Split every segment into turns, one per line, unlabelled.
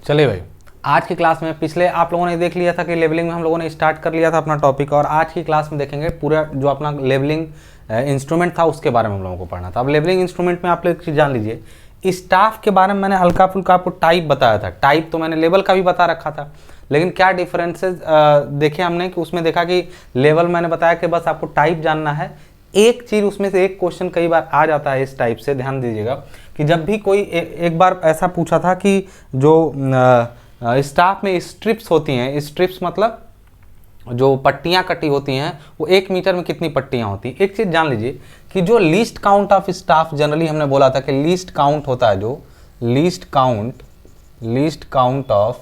चलिए भाई, आज की क्लास में पिछले आप लोगों ने देख लिया था कि लेवलिंग में हम लोगों ने स्टार्ट कर लिया था अपना टॉपिक, और आज की क्लास में देखेंगे पूरा जो अपना लेवलिंग इंस्ट्रूमेंट था उसके बारे में हम लोगों को पढ़ना था। अब लेवलिंग इंस्ट्रूमेंट में आप लोग एक चीज़ जान लीजिए, स्टाफ के बारे में मैंने हल्का फुल्का आपको टाइप बताया था। टाइप तो मैंने लेवल का भी बता रखा था, लेकिन क्या डिफरेंसेस देखे हमने कि उसमें देखा कि लेवल मैंने बताया कि बस आपको टाइप जानना है। एक चीज़ उसमें से एक क्वेश्चन कई बार आ जाता है इस टाइप से, ध्यान दीजिएगा कि जब भी कोई एक बार ऐसा पूछा था कि जो स्टाफ में स्ट्रिप्स होती हैं, स्ट्रिप्स मतलब जो पट्टियां कटी होती हैं, वो 1 मीटर में कितनी पट्टियां होती हैं। एक चीज़ जान लीजिए कि जो least count of staff, generally हमने बोला था कि लीस्ट काउंट होता है, जो least count of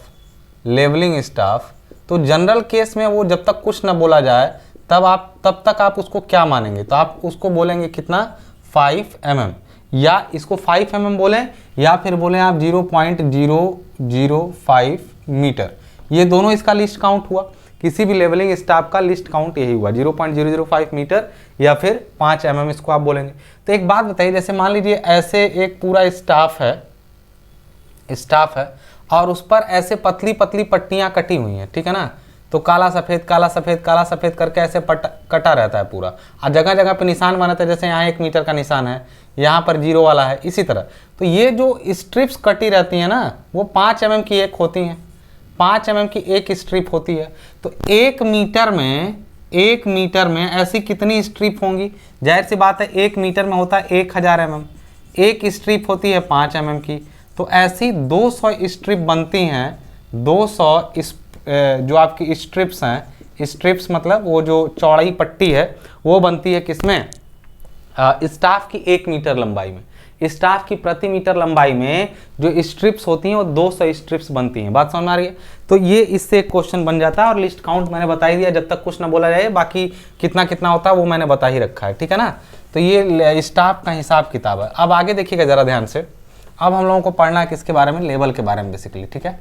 levelling staff, तो जनरल केस में वो जब तक कुछ ना बोला जाए तब तक आप उसको क्या मानेंगे, तो आप उसको बोलेंगे कितना 5 mm, या इसको 5 mm बोलें या फिर बोलें आप 0.005 मीटर। ये दोनों इसका लिस्ट काउंट हुआ, किसी भी लेवलिंग स्टाफ का लिस्ट काउंट यही हुआ 0.005 मीटर या फिर 5 mm इसको आप बोलेंगे। तो एक बात बताइए, जैसे मान लीजिए ऐसे एक पूरा स्टाफ है और उस पर ऐसे पतली पतली पट्टियां कटी हुई हैं, ठीक है ना, तो काला सफ़ेद काला सफ़ेद काला सफ़ेद करके ऐसे कटा रहता है पूरा, और जगह जगह पे निशान बनाते हैं, जैसे यहाँ 1 मीटर का निशान है, यहाँ पर 0 वाला है, इसी तरह। तो ये जो स्ट्रिप्स कटी रहती हैं ना, वो 5 mm की एक होती हैं, 5 mm की एक स्ट्रिप होती है। तो 1 मीटर में ऐसी कितनी स्ट्रिप होंगी? जाहिर सी बात है 1 मीटर में होता है 1000 mm, एक स्ट्रिप होती है 5 mm की, तो ऐसी 200 स्ट्रिप बनती हैं। 200 जो आपकी स्ट्रिप्स हैं, स्ट्रिप्स मतलब वो जो चौड़ाई पट्टी है, वो बनती है किसमें? स्टाफ की 1 मीटर लंबाई में। स्टाफ की प्रति मीटर लंबाई में जो स्ट्रिप्स होती हैं वो 200 स्ट्रिप्स बनती हैं। बात समझ में आ रही है? तो ये इससे एक क्वेश्चन बन जाता है, और लिस्ट काउंट मैंने बता ही दिया, जब तक कुछ ना बोला जाए, बाकी कितना कितना होता है वो मैंने बता ही रखा है, ठीक है ना। तो ये स्टाफ का हिसाब किताब है। अब आगे देखिएगा जरा ध्यान से, अब हम लोगों को पढ़ना है किसके बारे में? लेवल के बारे में बेसिकली, ठीक है।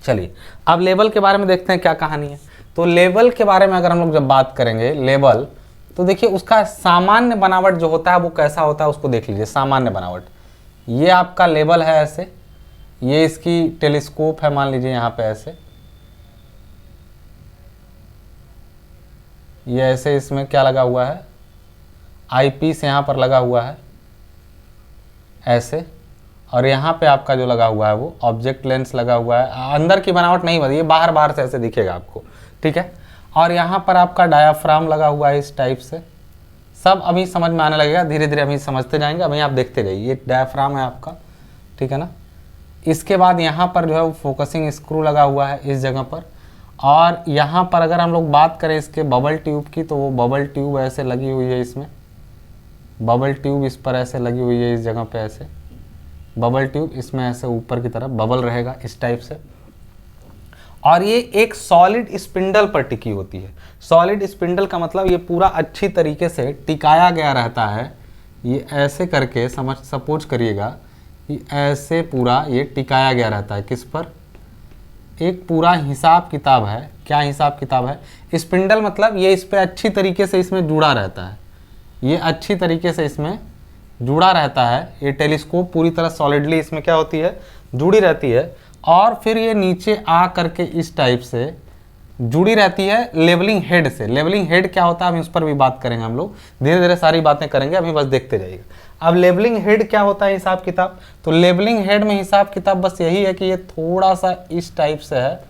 चलिए अब लेवल के बारे में देखते हैं क्या कहानी है। तो लेवल के बारे में अगर हम लोग जब बात करेंगे लेवल, तो देखिए उसका सामान्य बनावट जो होता है वो कैसा होता है उसको देख लीजिए। सामान्य बनावट, ये आपका लेवल है ऐसे, ये इसकी टेलीस्कोप है, मान लीजिए यहाँ पे ऐसे, ये ऐसे, इसमें क्या लगा हुआ है? आईपीस यहाँ पर लगा हुआ है ऐसे, और यहाँ पे आपका जो लगा हुआ है वो ऑब्जेक्ट लेंस लगा हुआ है। अंदर की बनावट नहीं बनी, ये बाहर बाहर से ऐसे दिखेगा आपको, ठीक है। और यहाँ पर आपका डायाफ्राम लगा हुआ है इस टाइप से। सब अभी समझ में आने लगेगा, धीरे धीरे अभी समझते जाएंगे, अभी आप देखते रहिए। ये डायाफ्राम है आपका, ठीक है ना। इसके बाद यहाँ पर जो है वो फोकसिंग स्क्रू लगा हुआ है इस जगह पर, और यहाँ पर अगर हम लोग बात करें इसके बबल ट्यूब की, तो वो बबल ट्यूब ऐसे लगी हुई है, इसमें बबल ट्यूब इस पर ऐसे लगी हुई है, इस जगह पे ऐसे बबल ट्यूब, इसमें ऐसे ऊपर की तरफ बबल रहेगा इस टाइप से। और ये एक सॉलिड स्पिंडल पर टिकी होती है। सॉलिड स्पिंडल का मतलब ये पूरा अच्छी तरीके से टिकाया गया रहता है। ये ऐसे करके सपोज करिएगा कि ऐसे पूरा ये टिकाया गया रहता है, किस पर? एक पूरा हिसाब किताब है। क्या हिसाब किताब है? स्पिंडल मतलब ये इस पर अच्छी तरीके से इसमें जुड़ा रहता है, ये अच्छी तरीके से इसमें जुड़ा रहता है। ये टेलीस्कोप पूरी तरह सॉलिडली इसमें क्या होती है? जुड़ी रहती है, और फिर ये नीचे आ करके इस टाइप से जुड़ी रहती है लेवलिंग हेड से। लेवलिंग हेड क्या होता है अभी उस पर भी बात करेंगे हम लोग, धीरे धीरे सारी बातें करेंगे, अभी बस देखते जाइएगा। अब लेवलिंग हेड क्या होता है हिसाब किताब? तो लेवलिंग हेड में हिसाब किताब बस यही है कि ये थोड़ा सा इस टाइप से है।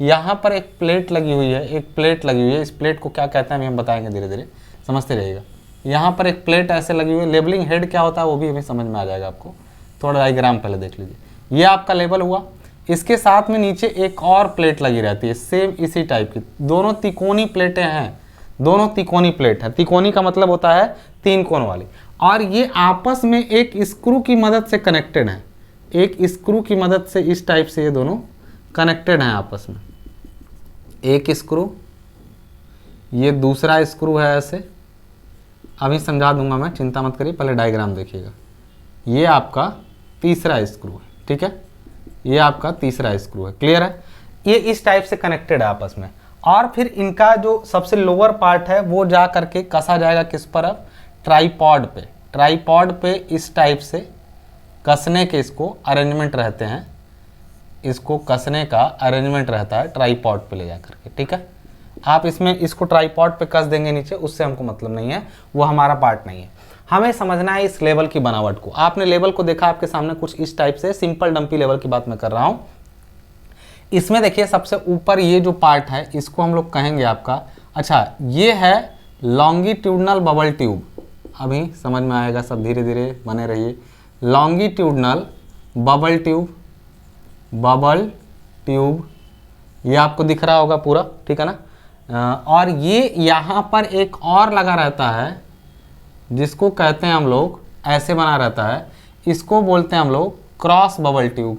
यहाँ पर एक प्लेट लगी हुई है, एक प्लेट लगी हुई है। इस प्लेट को क्या कहते हैं अभी हम बताएंगे, धीरे धीरे समझते रहिएगा। यहाँ पर एक प्लेट ऐसे लगी हुई है। लेवलिंग हेड क्या होता है वो भी अभी समझ में आ जाएगा आपको, थोड़ा डायग्राम पहले देख लीजिए। ये आपका लेवल हुआ, इसके साथ में नीचे एक और प्लेट लगी रहती है सेम इसी टाइप की। दोनों तिकोनी प्लेटें हैं, दोनों तिकोनी प्लेट है। तिकोनी का मतलब होता है 3 कोण वाली, और ये आपस में एक स्क्रू की मदद से कनेक्टेड है। एक स्क्रू की मदद से इस टाइप से ये दोनों कनेक्टेड हैं आपस में। एक स्क्रू, ये दूसरा स्क्रू है ऐसे, अभी समझा दूंगा मैं, चिंता मत करिए, पहले डायग्राम देखिएगा। ये आपका तीसरा स्क्रू है, ठीक है, ये आपका तीसरा स्क्रू है, क्लियर है। ये इस टाइप से कनेक्टेड है आपस में, और फिर इनका जो सबसे लोअर पार्ट है वो जा करके कसा जाएगा किस पर? अब ट्राईपॉड पे। ट्राईपॉड पे इस टाइप से कसने के इसको अरेंजमेंट रहते हैं। इसको कसने का अरेंजमेंट रहता है ट्राईपॉड पे ले जा करके, ठीक है। आप इसमें इसको ट्राईपॉड पे कस देंगे नीचे, उससे हमको मतलब नहीं है, वो हमारा पार्ट नहीं है। हमें समझना है इस लेवल की बनावट को। आपने लेवल को देखा आपके सामने कुछ इस टाइप से, सिंपल डंपी लेवल की बात मैं कर रहा हूँ। इसमें देखिए सबसे ऊपर ये जो पार्ट है इसको हम लोग कहेंगे आपका, अच्छा ये है लॉन्गिट्यूडनल बबल ट्यूब। अभी समझ में आएगा सब, धीरे धीरे बने रहिए। Longitudinal bubble tube, bubble tube ये आपको दिख रहा होगा पूरा, ठीक है ना। और ये यहाँ पर एक और लगा रहता है जिसको कहते हैं हम लोग, ऐसे बना रहता है, इसको बोलते हैं हम लोग cross bubble tube,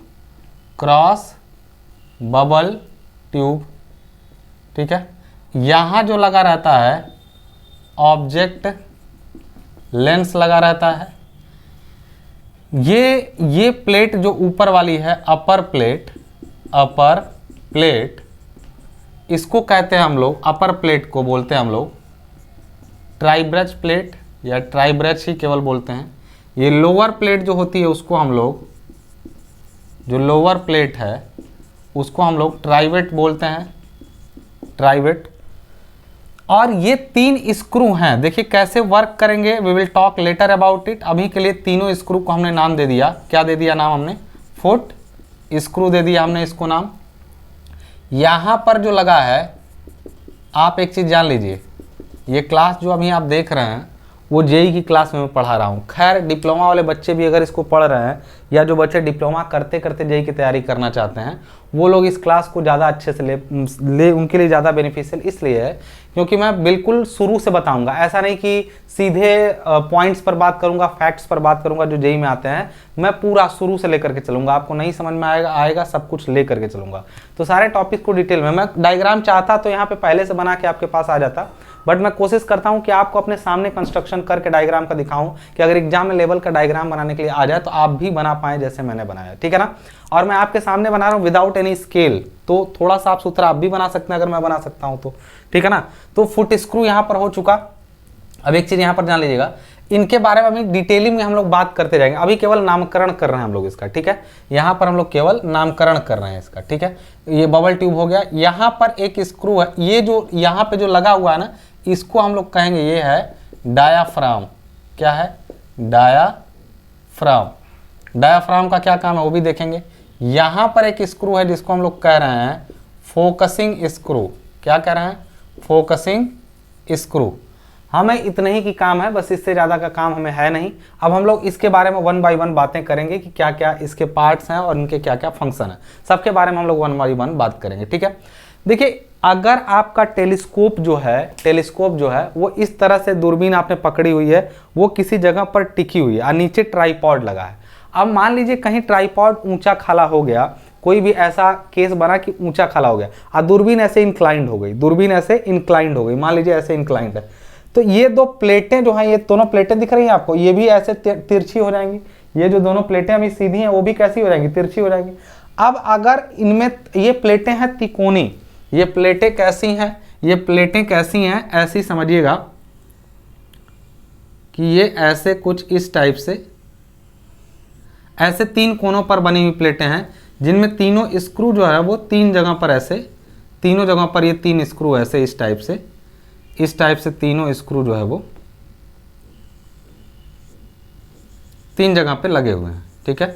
cross bubble tube, ठीक है। यहाँ जो लगा रहता है ऑब्जेक्ट लेंस लगा रहता है। ये प्लेट जो ऊपर वाली है अपर प्लेट, अपर प्लेट इसको कहते हैं हम लोग, अपर प्लेट को बोलते हैं हम लोग ट्राइब्रेच प्लेट या ट्राइब्रेच ही केवल बोलते हैं। ये लोअर प्लेट जो होती है उसको हम लोग, जो लोअर प्लेट है उसको हम लोग ट्राइवेट बोलते हैं, ट्राइवेट। और ये 3 स्क्रू हैं, देखिए कैसे वर्क करेंगे, we will talk later about it. अभी के लिए तीनों स्क्रू को हमने नाम दे दिया, क्या दे दिया नाम हमने, फुट स्क्रू दे दिया हमने इसको नाम। यहाँ पर जो लगा है, आप एक चीज़ जान लीजिए, ये क्लास जो अभी आप देख रहे हैं वो जेई की क्लास में मैं पढ़ा रहा हूँ। खैर डिप्लोमा वाले बच्चे भी अगर इसको पढ़ रहे हैं, या जो बच्चे डिप्लोमा करते करते जेई की तैयारी करना चाहते हैं, वो लोग इस क्लास को ज़्यादा अच्छे से ले उनके लिए ज़्यादा बेनिफिशियल इसलिए है क्योंकि मैं बिल्कुल शुरू से बताऊंगा। ऐसा नहीं कि सीधे पॉइंट्स पर बात करूंगा, फैक्ट्स पर बात करूंगा जो जेई में आते हैं, मैं पूरा शुरू से लेकर के चलूंगा। आपको नहीं समझ में आएगा सब कुछ ले करके चलूंगा। तो सारे टॉपिक को डिटेल में, मैं डायग्राम चाहता तो यहाँ पे पहले से बना के आपके पास आ जाता, बट मैं कोशिश करता हूँ कि आपको अपने सामने कंस्ट्रक्शन करके डायग्राम का दिखाऊं कि अगर एग्जाम में लेवल का डायग्राम बनाने के लिए आ जाए तो आप भी बना पाएं जैसे मैंने बनाया, ठीक है ना। और मैं आपके सामने बना रहा हूँ विदाउट एनी स्केल, तो थोड़ा साफ सुथरा आप भी बना सकते हैं अगर मैं बना सकता हूँ तो, ठीक है ना। तो फुट स्क्रू यहाँ पर हो चुका। अब एक चीज यहाँ पर जान लीजिएगा, इनके बारे में अभी डिटेलिंग में हम लोग बात करते जाएंगे, अभी केवल नामकरण कर रहे हैं हम लोग इसका, ठीक है। यहाँ पर हम लोग केवल नामकरण कर रहे हैं इसका, ठीक है। ये बबल ट्यूब हो गया। यहाँ पर एक स्क्रू है, ये जो यहाँ पे जो लगा हुआ है ना, इसको हम लोग कहेंगे ये है डायाफ्राम। क्या है, डायाफ्राम। डायाफ्राम का क्या काम है वो भी देखेंगे। यहाँ पर एक स्क्रू है जिसको हम लोग कह रहे हैं फोकसिंग स्क्रू। क्या कह रहे हैं, फोकसिंग स्क्रू। हमें इतने ही की काम है, बस इससे ज़्यादा का काम हमें है नहीं। अब हम लोग इसके बारे में 1 बाय 1 बातें करेंगे कि क्या क्या इसके पार्ट्स हैं और इनके क्या क्या फंक्शन है, सबके बारे में हम लोग 1 बाय 1 बात करेंगे, ठीक है। देखिए अगर आपका टेलीस्कोप जो है वो इस तरह से दूरबीन आपने पकड़ी हुई है, वो किसी जगह पर टिकी हुई है और नीचे ट्राइपॉड लगा है। अब मान लीजिए कहीं ट्राइपॉड ऊंचा खाला हो गया, कोई भी ऐसा केस बना कि ऊंचा खाला हो गया और दूरबीन ऐसे इंक्लाइंड हो गई, दूरबीन ऐसे इंक्लाइंड हो गई, मान लीजिए ऐसे इंक्लाइंड है, तो ये 2 प्लेटें जो हैं, ये दोनों प्लेटें दिख रही हैं आपको, ये भी ऐसे तिरछी हो जाएंगी। ये जो दोनों प्लेटें अभी सीधी हैं वो भी कैसी हो जाएंगी, तिरछी हो जाएंगी। अब अगर इनमें ये प्लेटें हैं तिकोनी, ये प्लेटें कैसी हैं, ये प्लेटें कैसी हैं, ऐसी समझिएगा कि ये ऐसे कुछ इस टाइप से ऐसे 3 कोनों पर बनी हुई प्लेटें हैं, जिनमें तीनों स्क्रू जो है वो 3 जगह पर ऐसे, तीनों जगह पर ये 3 स्क्रू ऐसे इस टाइप से तीनों स्क्रू जो है वो 3 जगह पे लगे हुए हैं, ठीक है।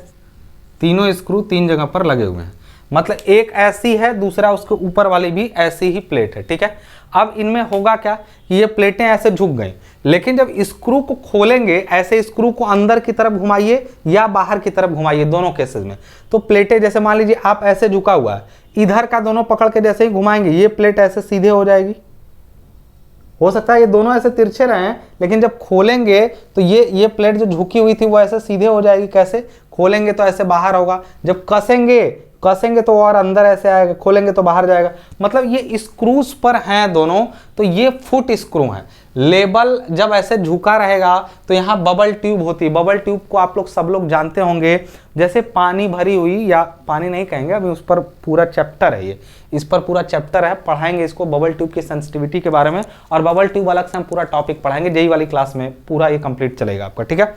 तीनों स्क्रू 3 जगह पर लगे हुए हैं, मतलब एक ऐसी है, दूसरा उसके ऊपर वाली भी ऐसी ही प्लेट है, ठीक है। अब इनमें होगा क्या कि ये प्लेटें ऐसे झुक गई, लेकिन जब स्क्रू को खोलेंगे, ऐसे स्क्रू को अंदर की तरफ घुमाइए या बाहर की तरफ घुमाइए, दोनों केसेस में, तो प्लेटें जैसे मान लीजिए आप ऐसे झुका हुआ है, इधर का दोनों पकड़ के जैसे ही घुमाएंगे, ये प्लेट ऐसे सीधे हो जाएगी। हो सकता है ये दोनों ऐसे तिरछे रहे हैं, लेकिन जब खोलेंगे तो ये प्लेट जो झुकी हुई थी वो ऐसे सीधे हो जाएगी। कैसे, खोलेंगे तो ऐसे बाहर होगा, जब कसेंगे तो और अंदर ऐसे आएगा, खोलेंगे तो बाहर जाएगा। मतलब ये स्क्रूज पर हैं दोनों, तो ये फुट स्क्रू हैं। लेबल जब ऐसे झुका रहेगा तो यहाँ बबल ट्यूब होती है। बबल ट्यूब को आप लोग सब लोग जानते होंगे, जैसे पानी भरी हुई, या पानी नहीं कहेंगे अभी, उस पर पूरा चैप्टर है, ये इस पर पूरा चैप्टर है, पढ़ाएंगे इसको बबल ट्यूब की सेंसिटिविटी के बारे में, और बबल ट्यूब अलग से हम पूरा टॉपिक पढ़ाएंगे जेई वाली क्लास में, पूरा ये कंप्लीट चलेगा आपका, ठीक है।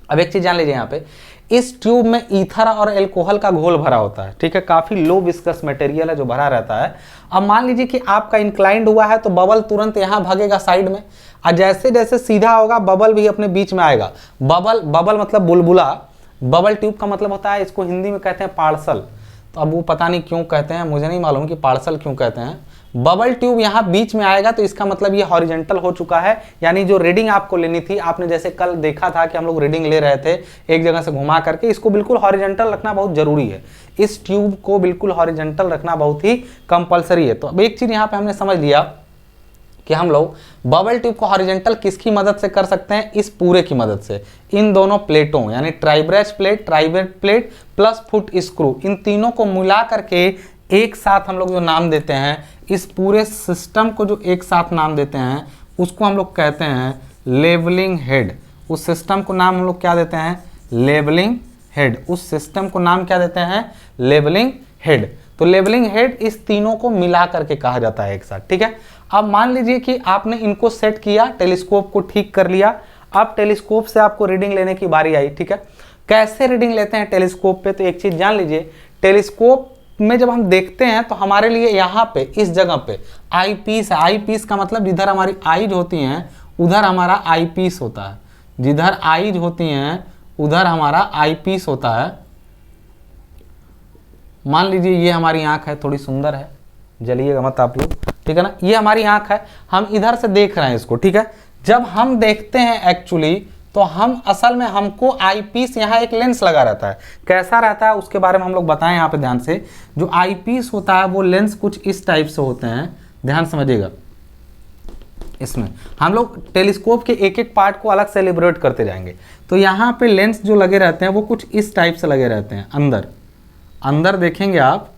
अब एक चीज जान लीजिए, यहाँ पे इस ट्यूब में ईथर और एल्कोहल का घोल भरा होता है, ठीक है, काफी लो विस्कस मटेरियल है जो भरा रहता है। अब मान लीजिए कि आपका इंक्लाइंड हुआ है तो बबल तुरंत यहाँ भागेगा साइड में, और जैसे जैसे सीधा होगा बबल भी अपने बीच में आएगा। बबल मतलब बुलबुला, बबल ट्यूब का मतलब होता है, इसको हिंदी में कहते हैं पार्सल। तो अब वो पता नहीं क्यों कहते हैं, मुझे नहीं मालूम कि पार्सल क्यों कहते हैं। बबल ट्यूब यहाँ बीच में आएगा तो इसका मतलब ये हॉरिजेंटल हो चुका है, यानी जो रीडिंग आपको लेनी थी, आपने जैसे कल देखा था कि हम लोग रीडिंग ले रहे थे एक जगह से घुमा करके, इसको बिल्कुल हॉरिजेंटल रखना बहुत जरूरी है। इस ट्यूब को बिल्कुल हॉरिजेंटल रखना बहुत ही कंपलसरी है। तो अब एक चीज यहाँ पे हमने समझ लिया कि हम लोग बबल ट्यूब को हॉरिजेंटल किसकी मदद से कर सकते हैं, इस पूरे की मदद से, इन दोनों प्लेटों यानी tribrach plate, trivet plate plus foot screw, इन तीनों को मिला करके एक साथ हम लोग जो नाम देते हैं, इस पूरे सिस्टम को जो एक साथ नाम देते हैं उसको हम लोग कहते हैं लेवलिंग हेड। उस सिस्टम को नाम हम लोग क्या देते हैं, लेवलिंग हेड। उस सिस्टम को नाम क्या देते हैं, लेवलिंग हेड। तो लेवलिंग हेड इस तीनों को मिला करके कहा जाता है एक साथ, ठीक है। अब मान लीजिए कि आपने इनको सेट किया, टेलीस्कोप को ठीक कर लिया, अब टेलीस्कोप से आपको रीडिंग लेने की बारी आई, ठीक है। कैसे रीडिंग लेते हैं टेलीस्कोप पे, तो एक चीज जान लीजिए, टेलीस्कोप में जब हम देखते हैं तो हमारे लिए यहाँ पे इस जगह पे आई पीस है। आई पीस का मतलब जिधर हमारी आईज होती हैं उधर हमारा आई पीस होता है, जिधर आईज होती हैं उधर हमारा आई पीस होता है। मान लीजिए ये हमारी आंख है, थोड़ी सुंदर है, जलिएगा मत आप लोग, ठीक है ना। ये हमारी आंख है, हम इधर से देख रहे हैं इसको, ठीक है। जब हम देखते हैं एक्चुअली तो हम असल में हमको आई पीस, यहाँ एक लेंस लगा रहता है, कैसा रहता है उसके बारे में हम लोग बताएं यहाँ पे ध्यान से। जो आई पीस होता है वो लेंस कुछ इस टाइप से होते हैं, ध्यान समझिएगा। इसमें हम लोग टेलीस्कोप के एक एक पार्ट को अलग से एलिब्रेट करते जाएंगे। तो यहाँ पे लेंस जो लगे रहते हैं वो कुछ इस टाइप से लगे रहते हैं, अंदर अंदर देखेंगे आप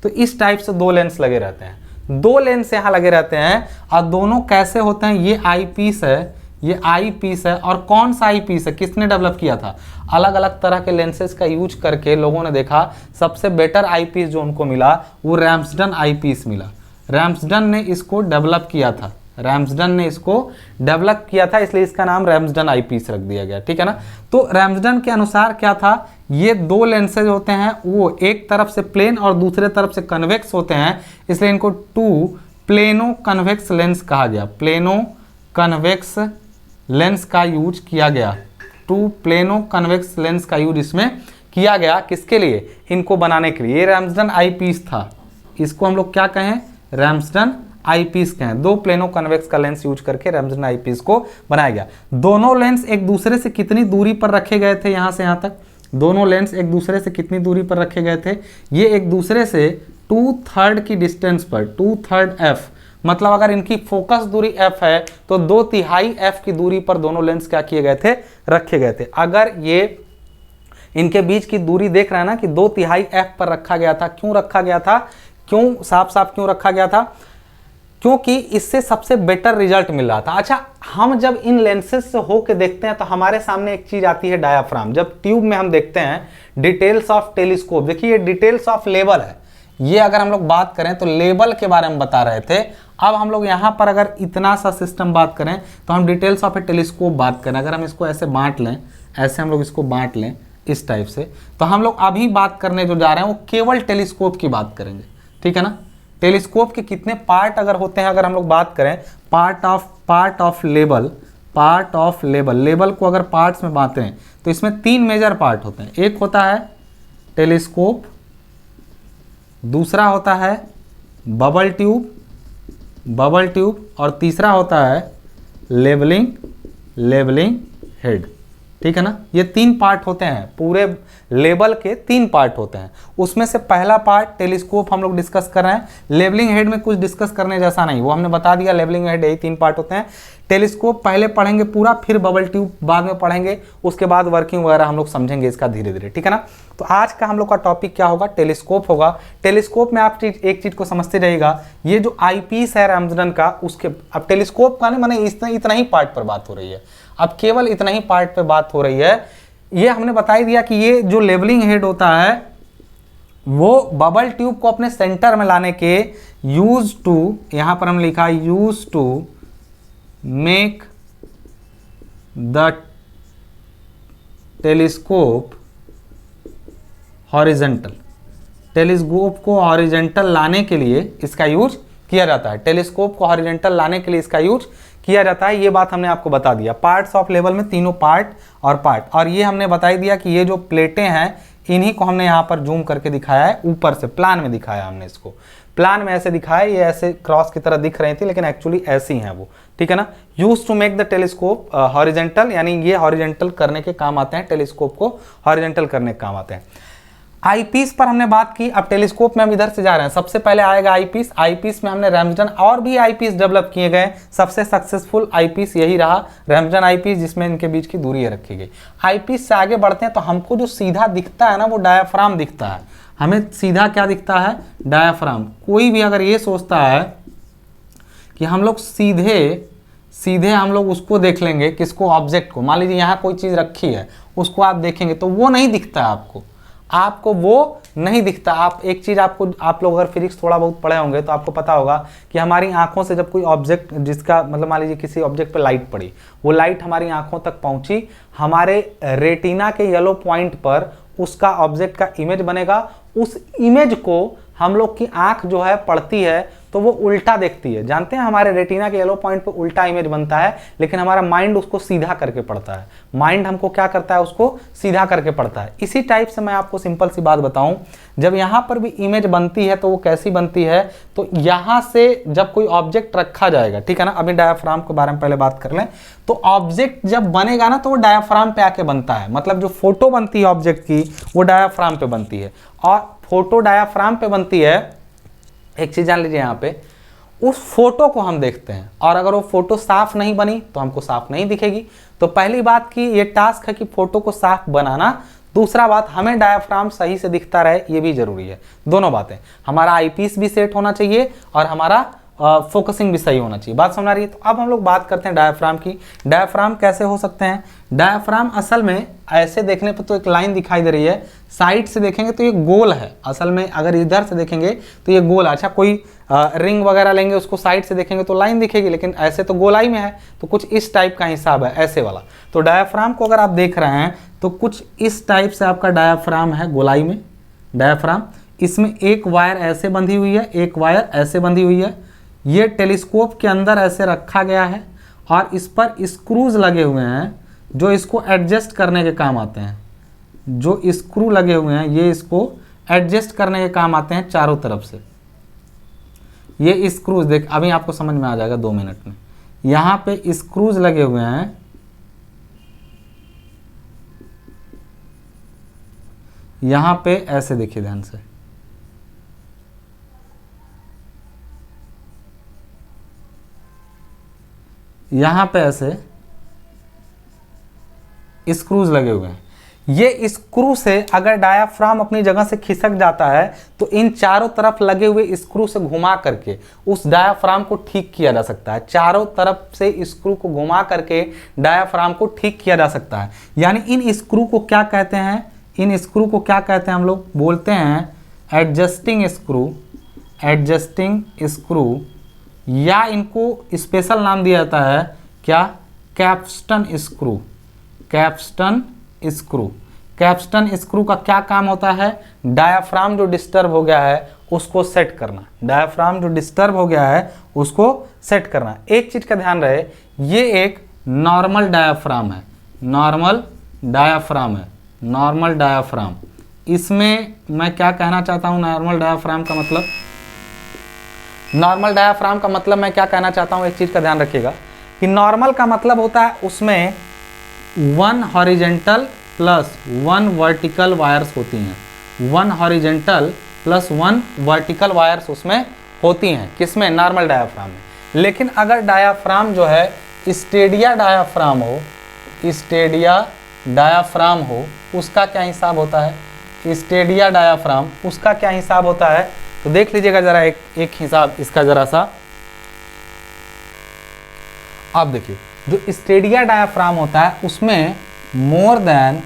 तो इस टाइप से दो लेंस लगे रहते हैं, दो लेंस यहाँ लगे रहते हैं। और दोनों कैसे होते हैं, ये आई पीस है, ये आई पीस है, और कौन सा आई पीस है, किसने डेवलप किया था, अलग अलग तरह के लेंसेज का यूज करके लोगों ने देखा सबसे बेटर आई पीस जो उनको मिला वो रैम्सडन आई पीस मिला। रैम्सडन ने इसको डेवलप किया था, रैम्सडन ने इसको डेवलप किया था, इसलिए इसका नाम रैम्सडन आई पीस रख दिया गया, ठीक है ना। तो रैम्सडन के अनुसार क्या था, ये दो लेंसेज होते हैं, वो एक तरफ से प्लेन और दूसरे तरफ से कन्वेक्स होते हैं, इसलिए इनको टू प्लेनो कन्वेक्स लेंस कहा गया। प्लेनो कन्वेक्स लेंस का यूज किया गया, टू प्लेनो कन्वेक्स लेंस का यूज इसमें किया गया, किसके लिए, इनको बनाने के लिए। ये रैम्सडन आई पीस था, इसको हम लोग क्या कहें, रैम्सडन आई पीस कहें। दो प्लेनो कन्वेक्स का लेंस यूज करके रैम्सडन आई पीस को बनाया गया। दोनों लेंस एक दूसरे से कितनी दूरी पर रखे गए थे, यहां से यहां तक दोनों लेंस एक दूसरे से कितनी दूरी पर रखे गए थे, ये एक दूसरे से 2/3 की डिस्टेंस पर, 2/3 f, मतलब अगर इनकी फोकस दूरी f है तो 2/3 f की दूरी पर दोनों लेंस क्या किए गए थे, रखे गए थे। अगर ये इनके बीच की दूरी देख रहे हैं ना कि 2/3 f पर रखा गया था, क्यों रखा गया था, क्यों साफ साफ क्यों रखा गया था, क्योंकि इससे सबसे बेटर रिजल्ट मिल रहा था। अच्छा, हम जब इन लेंसेज से होके देखते हैं तो हमारे सामने एक चीज आती है डायाफ्राम। जब ट्यूब में हम देखते हैं डिटेल्स ऑफ टेलीस्कोप, देखिए ये डिटेल्स ऑफ लेवल है, ये अगर हम लोग बात करें तो लेवल के बारे में बता रहे थे। अब हम लोग यहाँ पर अगर इतना सा सिस्टम बात करें तो हम डिटेल्स ऑफ ए टेलीस्कोप बात करें, अगर हम इसको ऐसे बांट लें, ऐसे हम लोग इसको बांट लें इस टाइप से, तो हम लोग अभी बात करने जो जा रहे हैं वो केवल टेलीस्कोप की बात करेंगे, ठीक है ना। टेलीस्कोप के कितने पार्ट अगर होते हैं, अगर हम लोग बात करें पार्ट ऑफ लेवल, लेवल को अगर पार्ट्स में बांटें तो इसमें 3 मेजर पार्ट होते हैं। एक होता है टेलीस्कोप, दूसरा होता है बबल ट्यूब और तीसरा होता है लेवलिंग हेड, ठीक है ना। ये 3 पार्ट होते हैं, पूरे लेवल के 3 पार्ट होते हैं। उसमें से पहला पार्ट टेलीस्कोप हम लोग डिस्कस कर रहे हैं। लेवलिंग हेड में कुछ डिस्कस करने जैसा नहीं, वो हमने बता दिया, लेवलिंग हेड यही 3 पार्ट होते हैं। टेलीस्कोप पहले पढ़ेंगे पूरा, फिर बबल ट्यूब बाद में पढ़ेंगे, उसके बाद वर्किंग वगैरह हम लोग समझेंगे इसका धीरे धीरे, ठीक है ना। तो आज का हम लोग का टॉपिक क्या होगा, टेलीस्कोप होगा। टेलीस्कोप में आप एक चीज को समझते रहिएगा, ये जो आई पीस है रैम्सडन का, उसके अब टेलीस्कोप का नहीं माने इतना ही पार्ट पर बात हो रही है, अब केवल इतना ही पार्ट पे बात हो रही है। ये हमने बता ही दिया कि ये जो लेवलिंग हेड होता है वो बबल ट्यूब को अपने सेंटर में लाने के यूज टू, यहां पर हम लिखा use to make the telescope horizontal, telescope को हॉरिजेंटल लाने के लिए इसका यूज किया जाता है, टेलीस्कोप को हॉरिजेंटल लाने के लिए इसका यूज किया जाता है। ये बात हमने आपको बता दिया। पार्ट्स ऑफ लेवल में तीनों पार्ट, और ये हमने बता ही दिया कि ये जो प्लेटें हैं इन्हीं को हमने यहाँ पर जूम करके दिखाया है, ऊपर से प्लान में दिखाया हमने इसको, प्लान में ऐसे दिखाया, ये ऐसे क्रॉस की तरह दिख रही थी लेकिन एक्चुअली ऐसी हैं वो, ठीक है ना। Use to make the telescope horizontal, यानी ये हॉरिजेंटल करने के काम आते हैं, टेलीस्कोप को हॉरिजेंटल करने के काम आते हैं। आईपीस पर हमने बात की, अब टेलीस्कोप में हम इधर से जा रहे हैं। सबसे पहले आएगा आईपीस। आईपीस में हमने रैम्जन और भी आईपीस डेवलप किए गए, सबसे सक्सेसफुल आईपीस यही रहा रैम्जन आईपीस, जिसमें इनके बीच की दूरी रखी गई। आईपीस से आगे बढ़ते हैं तो हमको जो सीधा दिखता है ना वो डायाफ्राम दिखता है। हमें सीधा क्या दिखता है? डायाफ्राम। कोई भी अगर ये सोचता है कि हम लोग सीधे हम लोग उसको देख लेंगे, किसको? ऑब्जेक्ट को। मान लीजिए यहाँ कोई चीज़ रखी है, उसको आप देखेंगे तो वो नहीं दिखता है आपको वो नहीं दिखता। आप एक चीज़ आप लोग अगर फिजिक्स थोड़ा बहुत पढ़े होंगे तो आपको पता होगा कि हमारी आंखों से जब कोई ऑब्जेक्ट, जिसका मतलब मान लीजिए किसी ऑब्जेक्ट पे लाइट पड़ी, वो लाइट हमारी आंखों तक पहुंची, हमारे रेटिना के येलो पॉइंट पर उसका ऑब्जेक्ट का इमेज बनेगा। उस इमेज को हम लोग की आंख जो है पढ़ती है तो वो उल्टा देखती है। जानते हैं हमारे रेटिना के येलो पॉइंट पे उल्टा इमेज बनता है, लेकिन हमारा माइंड उसको सीधा करके पढ़ता है। माइंड हमको क्या करता है? उसको सीधा करके पढ़ता है। इसी टाइप से मैं आपको सिंपल सी बात बताऊं, जब यहाँ पर भी इमेज बनती है तो वो कैसी बनती है? तो यहाँ से जब कोई ऑब्जेक्ट रखा जाएगा, ठीक है ना, अभी डायाफ्राम के बारे में पहले बात कर लें, तो ऑब्जेक्ट जब बनेगा ना तो वो डायाफ्राम पे आके बनता है। मतलब जो फोटो बनती है ऑब्जेक्ट की वो डायाफ्राम पे बनती है, और फोटो डायाफ्राम पे बनती है। एक चीज जान लीजिए, यहाँ पे उस फोटो को हम देखते हैं, और अगर वो फोटो साफ नहीं बनी तो हमको साफ नहीं दिखेगी। तो पहली बात की ये टास्क है कि फोटो को साफ बनाना। दूसरा बात, हमें डायाफ्राम सही से दिखता रहे, ये भी जरूरी है। दोनों बातें, हमारा आईपीस भी सेट होना चाहिए और हमारा फोकसिंग भी सही होना चाहिए। बात समझ आ रही है? तो अब हम लोग बात करते हैं डायाफ्राम की। डायाफ्राम कैसे हो सकते हैं? डायाफ्राम असल में ऐसे देखने पर तो एक लाइन दिखाई दे रही है, साइड से देखेंगे तो ये गोल है। असल में अगर इधर से देखेंगे तो ये गोल है। अच्छा, कोई रिंग वगैरह लेंगे, उसको साइड से देखेंगे तो लाइन दिखेगी, लेकिन ऐसे तो गोलाई में है। तो कुछ इस टाइप का हिसाब है, ऐसे वाला। तो डायाफ्राम को अगर आप देख रहे हैं तो कुछ इस टाइप से आपका डायाफ्राम है, गोलाई में डायाफ्राम। इसमें एक वायर ऐसे बंधी हुई है, एक वायर ऐसे बंधी हुई है। ये टेलीस्कोप के अंदर ऐसे रखा गया है, और इस पर स्क्रूज लगे हुए हैं जो इसको एडजस्ट करने के काम आते हैं। जो स्क्रू लगे हुए हैं ये इसको एडजस्ट करने के काम आते हैं चारों तरफ से। ये स्क्रूज देख, अभी आपको समझ में आ जाएगा 2 मिनट में। यहाँ पे स्क्रूज लगे हुए हैं, यहाँ पे ऐसे देखिए ध्यान से, यहाँ पे ऐसे स्क्रूज लगे हुए हैं। ये स्क्रू से अगर डायाफ्राम अपनी जगह से खिसक जाता है तो इन चारों तरफ लगे हुए स्क्रू से घुमा करके उस डायाफ्राम को ठीक किया जा सकता है। चारों तरफ से स्क्रू को घुमा करके डायाफ्राम को ठीक किया जा सकता है। यानी इन स्क्रू को क्या कहते हैं? इन स्क्रू को क्या कहते हैं? हम लोग बोलते हैं एडजस्टिंग स्क्रू, एडजस्टिंग स्क्रू, या इनको स्पेशल नाम दिया जाता है क्या? Capstan screw. Capstan screw. Capstan screw का क्या काम होता है? डायाफ्राम जो डिस्टर्ब हो गया है उसको सेट करना। डायाफ्राम जो डिस्टर्ब हो गया है उसको सेट करना। एक चीज का ध्यान रहे, ये एक नॉर्मल डायाफ्राम है, नॉर्मल डायाफ्राम है, नॉर्मल डायाफ्राम। इसमें मैं क्या कहना चाहता हूं? नॉर्मल डायाफ्राम का मतलब, नॉर्मल डायाफ्राम का मतलब मैं क्या कहना चाहता हूं, एक चीज का ध्यान रखिएगा कि नॉर्मल का मतलब होता है उसमें 1 हॉरिजेंटल प्लस 1 वर्टिकल वायर्स होती हैं। 1 हॉरिजेंटल प्लस 1 वर्टिकल वायर्स उसमें होती हैं। किसमें? नॉर्मल डायाफ्राम में। लेकिन अगर डायाफ्राम जो है स्टेडिया डायाफ्राम हो, स्टेडिया डायाफ्राम हो, उसका क्या हिसाब होता है? स्टेडिया डायाफ्राम, उसका क्या हिसाब होता है? तो देख लीजिएगा जरा एक हिसाब इसका जरा सा। आप देखिए, जो स्टेडिया डायाफ्राम होता है उसमें more than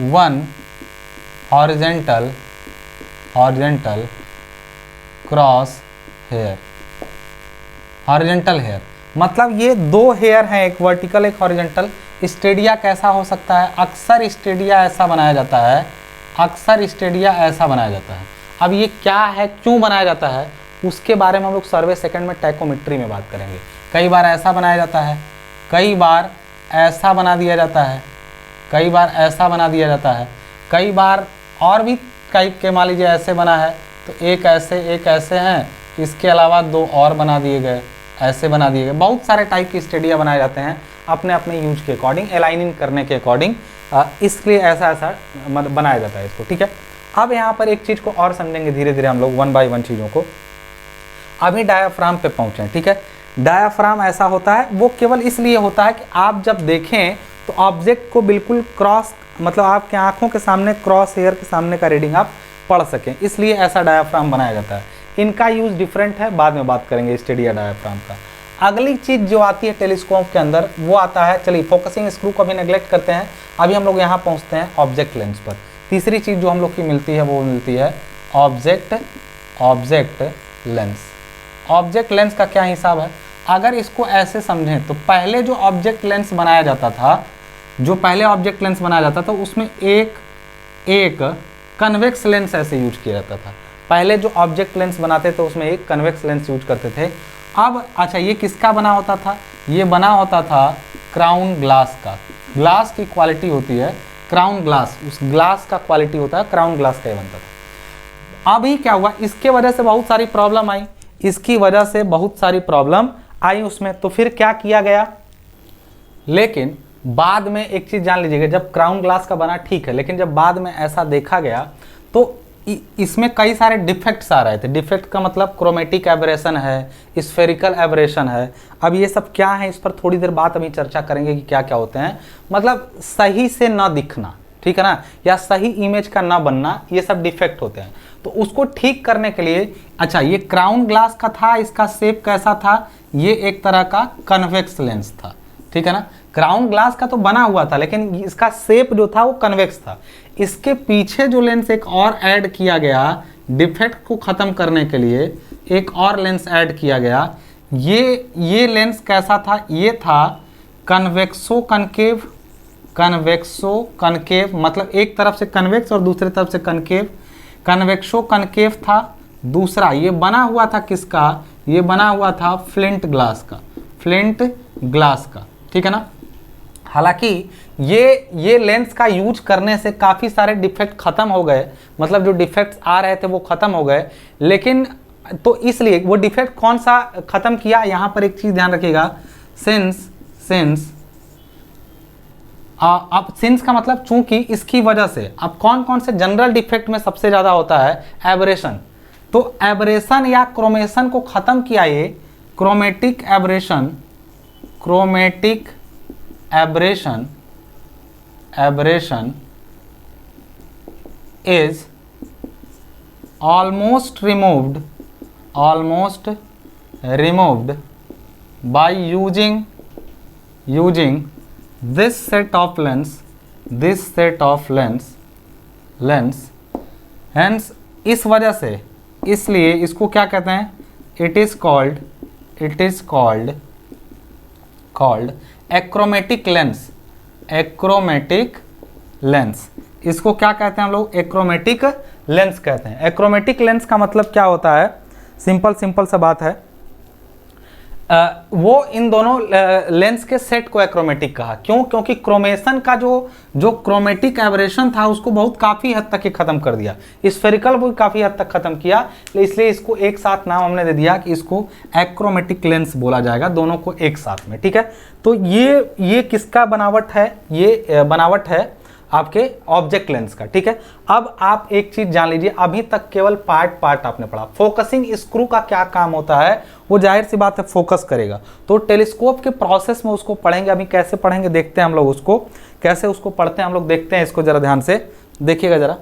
1 horizontal cross hair, horizontal hair. मतलब ये दो हेयर हैं, एक वर्टिकल एक हॉरिजॉन्टल। स्टेडिया कैसा हो सकता है? अक्सर स्टेडिया ऐसा बनाया जाता है, अक्सर स्टेडिया ऐसा बनाया जाता है। अब ये क्या है, क्यों बनाया जाता है, उसके बारे में हम लोग सर्वे सेकंड में टैकोमेट्री में बात करेंगे। कई बार ऐसा बनाया जाता है, कई बार ऐसा बना दिया जाता है, कई बार ऐसा बना दिया जाता है, कई बार और भी कई के मान लीजिए ऐसे बना है, तो एक ऐसे हैं, इसके अलावा दो और बना दिए गए, ऐसे बना दिए गए। बहुत सारे टाइप के स्टेडिया बनाए जाते हैं अपने अपने यूज के अकॉर्डिंग, अलाइनिंग करने के अकॉर्डिंग, इसलिए ऐसा बनाया जाता है इसको। ठीक है, अब यहाँ पर एक चीज़ को और समझेंगे धीरे धीरे हम लोग वन बाय वन चीज़ों को। अभी डायाफ्राम पे पहुँचे। ठीक है, डायाफ्राम ऐसा होता है, वो केवल इसलिए होता है कि आप जब देखें तो ऑब्जेक्ट को बिल्कुल क्रॉस, मतलब आपके आंखों के सामने क्रॉस हेयर के सामने का रीडिंग आप पढ़ सकें, इसलिए ऐसा डायाफ्राम बनाया जाता है। इनका यूज डिफरेंट है, बाद में बात करेंगे स्टेडिया डायाफ्राम का। अगली चीज जो आती है टेलीस्कोप के अंदर वो आता है, चलिए फोकसिंग स्क्रू को अभी नेग्लेक्ट करते हैं, अभी हम लोग यहाँ पहुँचते हैं ऑब्जेक्ट लेंस पर। तीसरी चीज जो हम लोग की मिलती है वो मिलती है ऑब्जेक्ट लेंस। ऑब्जेक्ट लेंस का क्या हिसाब है? अगर इसको ऐसे समझें तो पहले जो ऑब्जेक्ट लेंस बनाया जाता था, जो पहले ऑब्जेक्ट लेंस बनाया जाता था उसमें एक कन्वेक्स लेंस ऐसे यूज किया जाता था। पहले जो ऑब्जेक्ट लेंस बनाते थे उसमें एक कन्वेक्स लेंस यूज करते थे। अब अच्छा, ये किसका बना होता था? ये बना होता था क्राउन ग्लास का। ग्लास की क्वालिटी होती है क्राउन ग्लास, उस ग्लास का क्वालिटी होता है क्राउन ग्लास का ही बनता था। अभी क्या हुआ, इसके वजह से बहुत सारी प्रॉब्लम आई, इसकी वजह से बहुत सारी प्रॉब्लम आई उसमें, तो फिर क्या किया गया? लेकिन बाद में एक चीज जान लीजिएगा, जब क्राउन ग्लास का बना ठीक है, लेकिन जब बाद में ऐसा देखा गया तो इसमें कई सारे डिफेक्ट्स आ रहे थे। डिफेक्ट का मतलब क्रोमेटिक एब्रेशन है, स्फेरिकल एब्रेशन है। अब ये सब क्या है, इस पर थोड़ी देर बाद अभी चर्चा करेंगे कि क्या क्या होते हैं। मतलब सही से ना दिखना, ठीक है ना, या सही इमेज का ना बनना, ये सब डिफेक्ट होते हैं। तो उसको ठीक करने के लिए, अच्छा ये क्राउन ग्लास का था, इसका शेप कैसा था? ये एक तरह का कन्वेक्स लेंस था, ठीक है ना। क्राउन ग्लास का तो बना हुआ था, लेकिन इसका शेप जो था वो कन्वेक्स था। इसके पीछे जो लेंस एक और ऐड किया गया डिफेक्ट को ख़त्म करने के लिए, एक और लेंस ऐड किया गया। ये लेंस कैसा था? ये था कन्वेक्सो कनकेव। कन्वेक्सो कनकेव मतलब एक तरफ से कन्वेक्स और दूसरी तरफ से कनकेव। कन्वेक्सो कनकेव था। दूसरा ये बना हुआ था किसका? ये बना हुआ था फ्लिंट ग्लास का, फ्लिंट ग्लास का, ठीक है ना। हालांकि ये लेंस का यूज करने से काफ़ी सारे डिफेक्ट ख़त्म हो गए, मतलब जो डिफेक्ट्स आ रहे थे वो ख़त्म हो गए। लेकिन तो इसलिए वो डिफेक्ट कौन सा ख़त्म किया, यहाँ पर एक चीज़ ध्यान रखिएगा, सिंस अब सिंस का मतलब चूंकि इसकी वजह से, अब कौन कौन से जनरल डिफेक्ट में सबसे ज़्यादा होता है? एब्रेशन। तो एब्रेशन या क्रोमेशन को ख़त्म किया ये chromatic aberration, chromatic aberration is almost removed by using this set of lens, hence इस वजह से, इसलिए इसको क्या कहते हैं? it is called achromatic lens. इसको क्या कहते हैं हम लोग? एक्रोमेटिक लेंस कहते हैं। एक्रोमेटिक लेंस का मतलब क्या होता है? सिंपल सा बात है, वो इन दोनों लेंस के सेट को एक्रोमेटिक कहा। क्यों? क्योंकि क्रोमेशन का जो क्रोमेटिक एब्रेशन था उसको बहुत काफ़ी हद तक ख़त्म कर दिया, स्फेरिकल भी काफ़ी हद तक ख़त्म किया, इसलिए इसको एक साथ नाम हमने दे दिया कि इसको एक्रोमेटिक लेंस बोला जाएगा, दोनों को एक साथ में, ठीक है। तो ये किसका बनावट है? ये बनावट है आपके ऑब्जेक्ट लेंस का, ठीक है। अब आप एक चीज जान लीजिए, अभी तक केवल पार्ट आपने पढ़ा। फोकसिंग स्क्रू का क्या काम होता है? वो जाहिर सी बात है फोकस करेगा। तो टेलीस्कोप के प्रोसेस में उसको पढ़ेंगे। अभी कैसे पढ़ेंगे देखते हैं हम लोग, उसको कैसे उसको पढ़ते हैं हम लोग, देखते हैं इसको जरा ध्यान से देखिएगा जरा।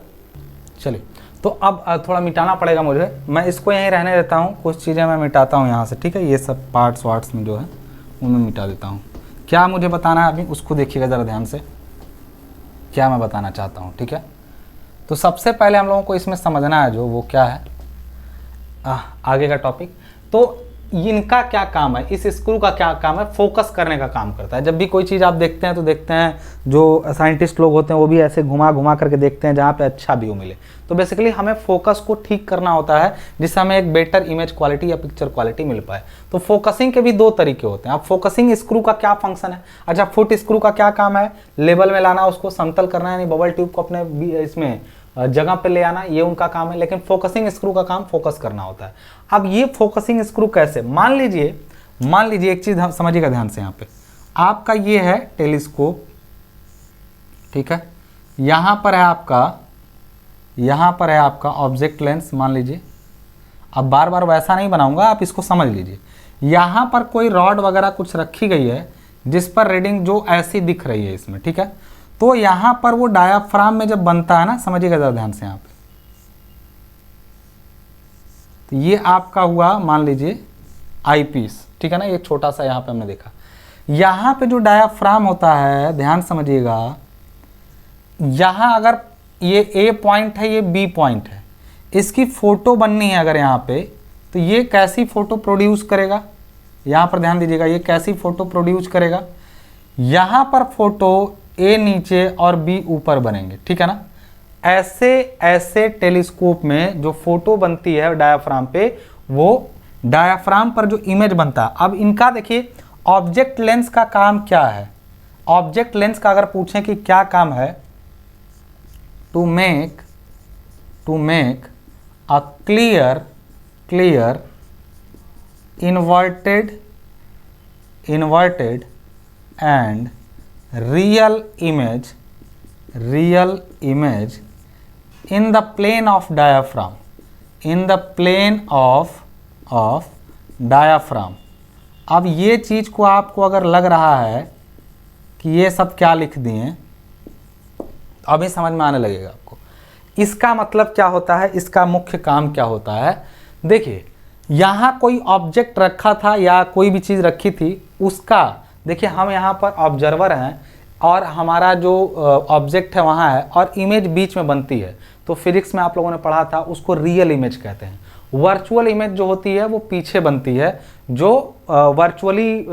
चलिए, तो अब थोड़ा मिटाना पड़ेगा मुझे, मैं इसको यहीं रहने देता हूँ, कुछ चीज़ें मैं मिटाता हूँ यहाँ से, ठीक है। ये सब पार्ट्स वार्ट्स में जो है वो मैं मिटा देता हूँ। क्या मुझे बताना है अभी, उसको देखिएगा ज़रा ध्यान से, क्या मैं बताना चाहता हूँ, ठीक है। तो सबसे पहले हम लोगों को इसमें समझना है जो वो क्या है आगे का टॉपिक। तो इनका क्या काम है, इस स्क्रू का क्या काम है, फोकस करने का काम करता है। जब भी कोई चीज़ आप देखते हैं तो देखते हैं जो साइंटिस्ट लोग होते हैं वो भी ऐसे घुमा घुमा करके देखते हैं जहाँ पे अच्छा व्यू मिले। तो बेसिकली हमें फोकस को ठीक करना होता है जिससे हमें एक बेटर इमेज क्वालिटी या पिक्चर क्वालिटी मिल पाए। तो फोकसिंग के भी दो तरीके होते हैं। अब फोकसिंग स्क्रू का क्या फंक्शन है, अच्छा फुट स्क्रू का क्या काम है, लेवल में लाना, उसको समतल करना, यानी बबल ट्यूब को अपने इसमें जगह पे ले आना, ये उनका काम है। लेकिन फोकसिंग स्क्रू का काम फोकस करना होता है। अब ये फोकसिंग स्क्रू कैसे, मान लीजिए एक चीज समझिएगा ध्यान से, यहाँ पे आपका ये है टेलीस्कोप, ठीक है, यहाँ पर है आपका ऑब्जेक्ट लेंस मान लीजिए। अब बार बार वैसा नहीं बनाऊंगा, आप इसको समझ लीजिए। यहाँ पर कोई रॉड वगैरह कुछ रखी गई है जिस पर रीडिंग जो ऐसी दिख रही है इसमें, ठीक है। तो यहाँ पर वो डायाफ्राम में जब बनता है ना, समझिएगा जरा ध्यान से यहाँ पे, तो ये आपका हुआ मान लीजिए आई पीस, ठीक है ना, ये छोटा सा यहाँ पे हमने देखा। यहाँ पे जो डायाफ्राम होता है, ध्यान समझिएगा, यहाँ अगर ये ए पॉइंट है, ये बी पॉइंट है, इसकी फोटो बननी है अगर यहाँ पे, तो ये कैसी फोटो प्रोड्यूस करेगा, यहाँ पर ध्यान दीजिएगा, ये कैसी फोटो प्रोड्यूस करेगा। यहाँ पर फोटो ए नीचे और बी ऊपर बनेंगे, ठीक है ना। ऐसे टेलीस्कोप में जो फोटो बनती है डायाफ्राम पे, वो डायाफ्राम पर जो इमेज बनता है। अब इनका देखिए ऑब्जेक्ट लेंस का काम क्या है। ऑब्जेक्ट लेंस का अगर पूछें कि क्या काम है, to make a clear inverted and real image in the plane of diaphragm, अब ये चीज़ को आपको अगर लग रहा है कि ये सब क्या लिख दिए, अभी समझ में आने लगेगा आपको इसका मतलब क्या होता है, इसका मुख्य काम क्या होता है। देखिए यहाँ कोई ऑब्जेक्ट रखा था या कोई भी चीज़ रखी थी, उसका देखिए हम यहाँ पर ऑब्जर्वर हैं और हमारा जो ऑब्जेक्ट है वहाँ है और इमेज बीच में बनती है। तो फिजिक्स में आप लोगों ने पढ़ा था, उसको रियल इमेज कहते हैं। वर्चुअल इमेज जो होती है वो पीछे बनती है, जो वर्चुअली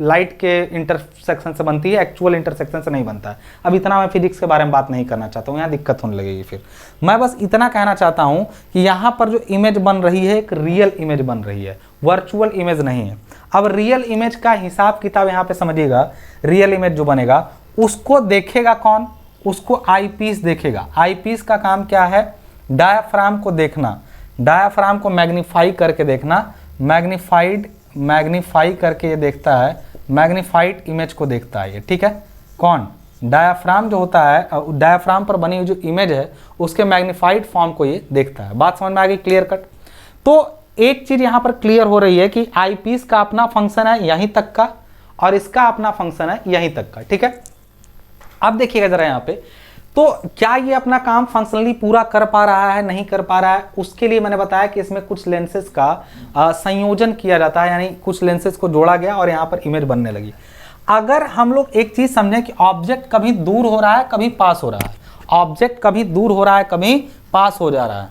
लाइट के इंटरसेक्शन से बनती है, एक्चुअल इंटरसेक्शन से नहीं बनता है। अब इतना मैं फिजिक्स के बारे में बात नहीं करना चाहता हूँ, यहाँ दिक्कत होने लगेगी। फिर मैं बस इतना कहना चाहता हूँ कि यहाँ पर जो इमेज बन रही है एक रियल इमेज बन रही है, वर्चुअल इमेज नहीं है। अब रियल इमेज का हिसाब किताब यहाँ पे समझिएगा, रियल इमेज जो बनेगा उसको देखेगा कौन, उसको आईपीस देखेगा। आईपीस का काम क्या है, डायाफ्राम को देखना, डायाफ्राम को मैग्नीफाई करके देखना, मैग्नीफाई करके ये देखता है, मैग्नीफाइड इमेज को देखता है ये, ठीक है। कौन, डायाफ्राम जो होता है, डायाफ्राम पर बनी हुई जो इमेज है उसके मैग्नीफाइड फॉर्म को ये देखता है। बात समझ में आ गई, क्लियर कट। तो एक चीज यहां पर क्लियर हो रही है कि आईपीस का अपना फंक्शन है यहीं तक का और इसका अपना फंक्शन है यहीं तक का, ठीक है। अब देखिएगा जरा यहाँ पे, तो क्या ये अपना काम फंक्शनली पूरा कर पा रहा है, नहीं कर पा रहा है, उसके लिए मैंने बताया कि इसमें कुछ लेंसेज का संयोजन किया जाता है, यानी कुछ लेंसेज को जोड़ा गया और यहाँ पर इमेज बनने लगी। अगर हम लोग एक चीज समझें कि ऑब्जेक्ट कभी दूर हो रहा है कभी पास हो रहा है, ऑब्जेक्ट कभी दूर हो रहा है कभी पास हो जा रहा है,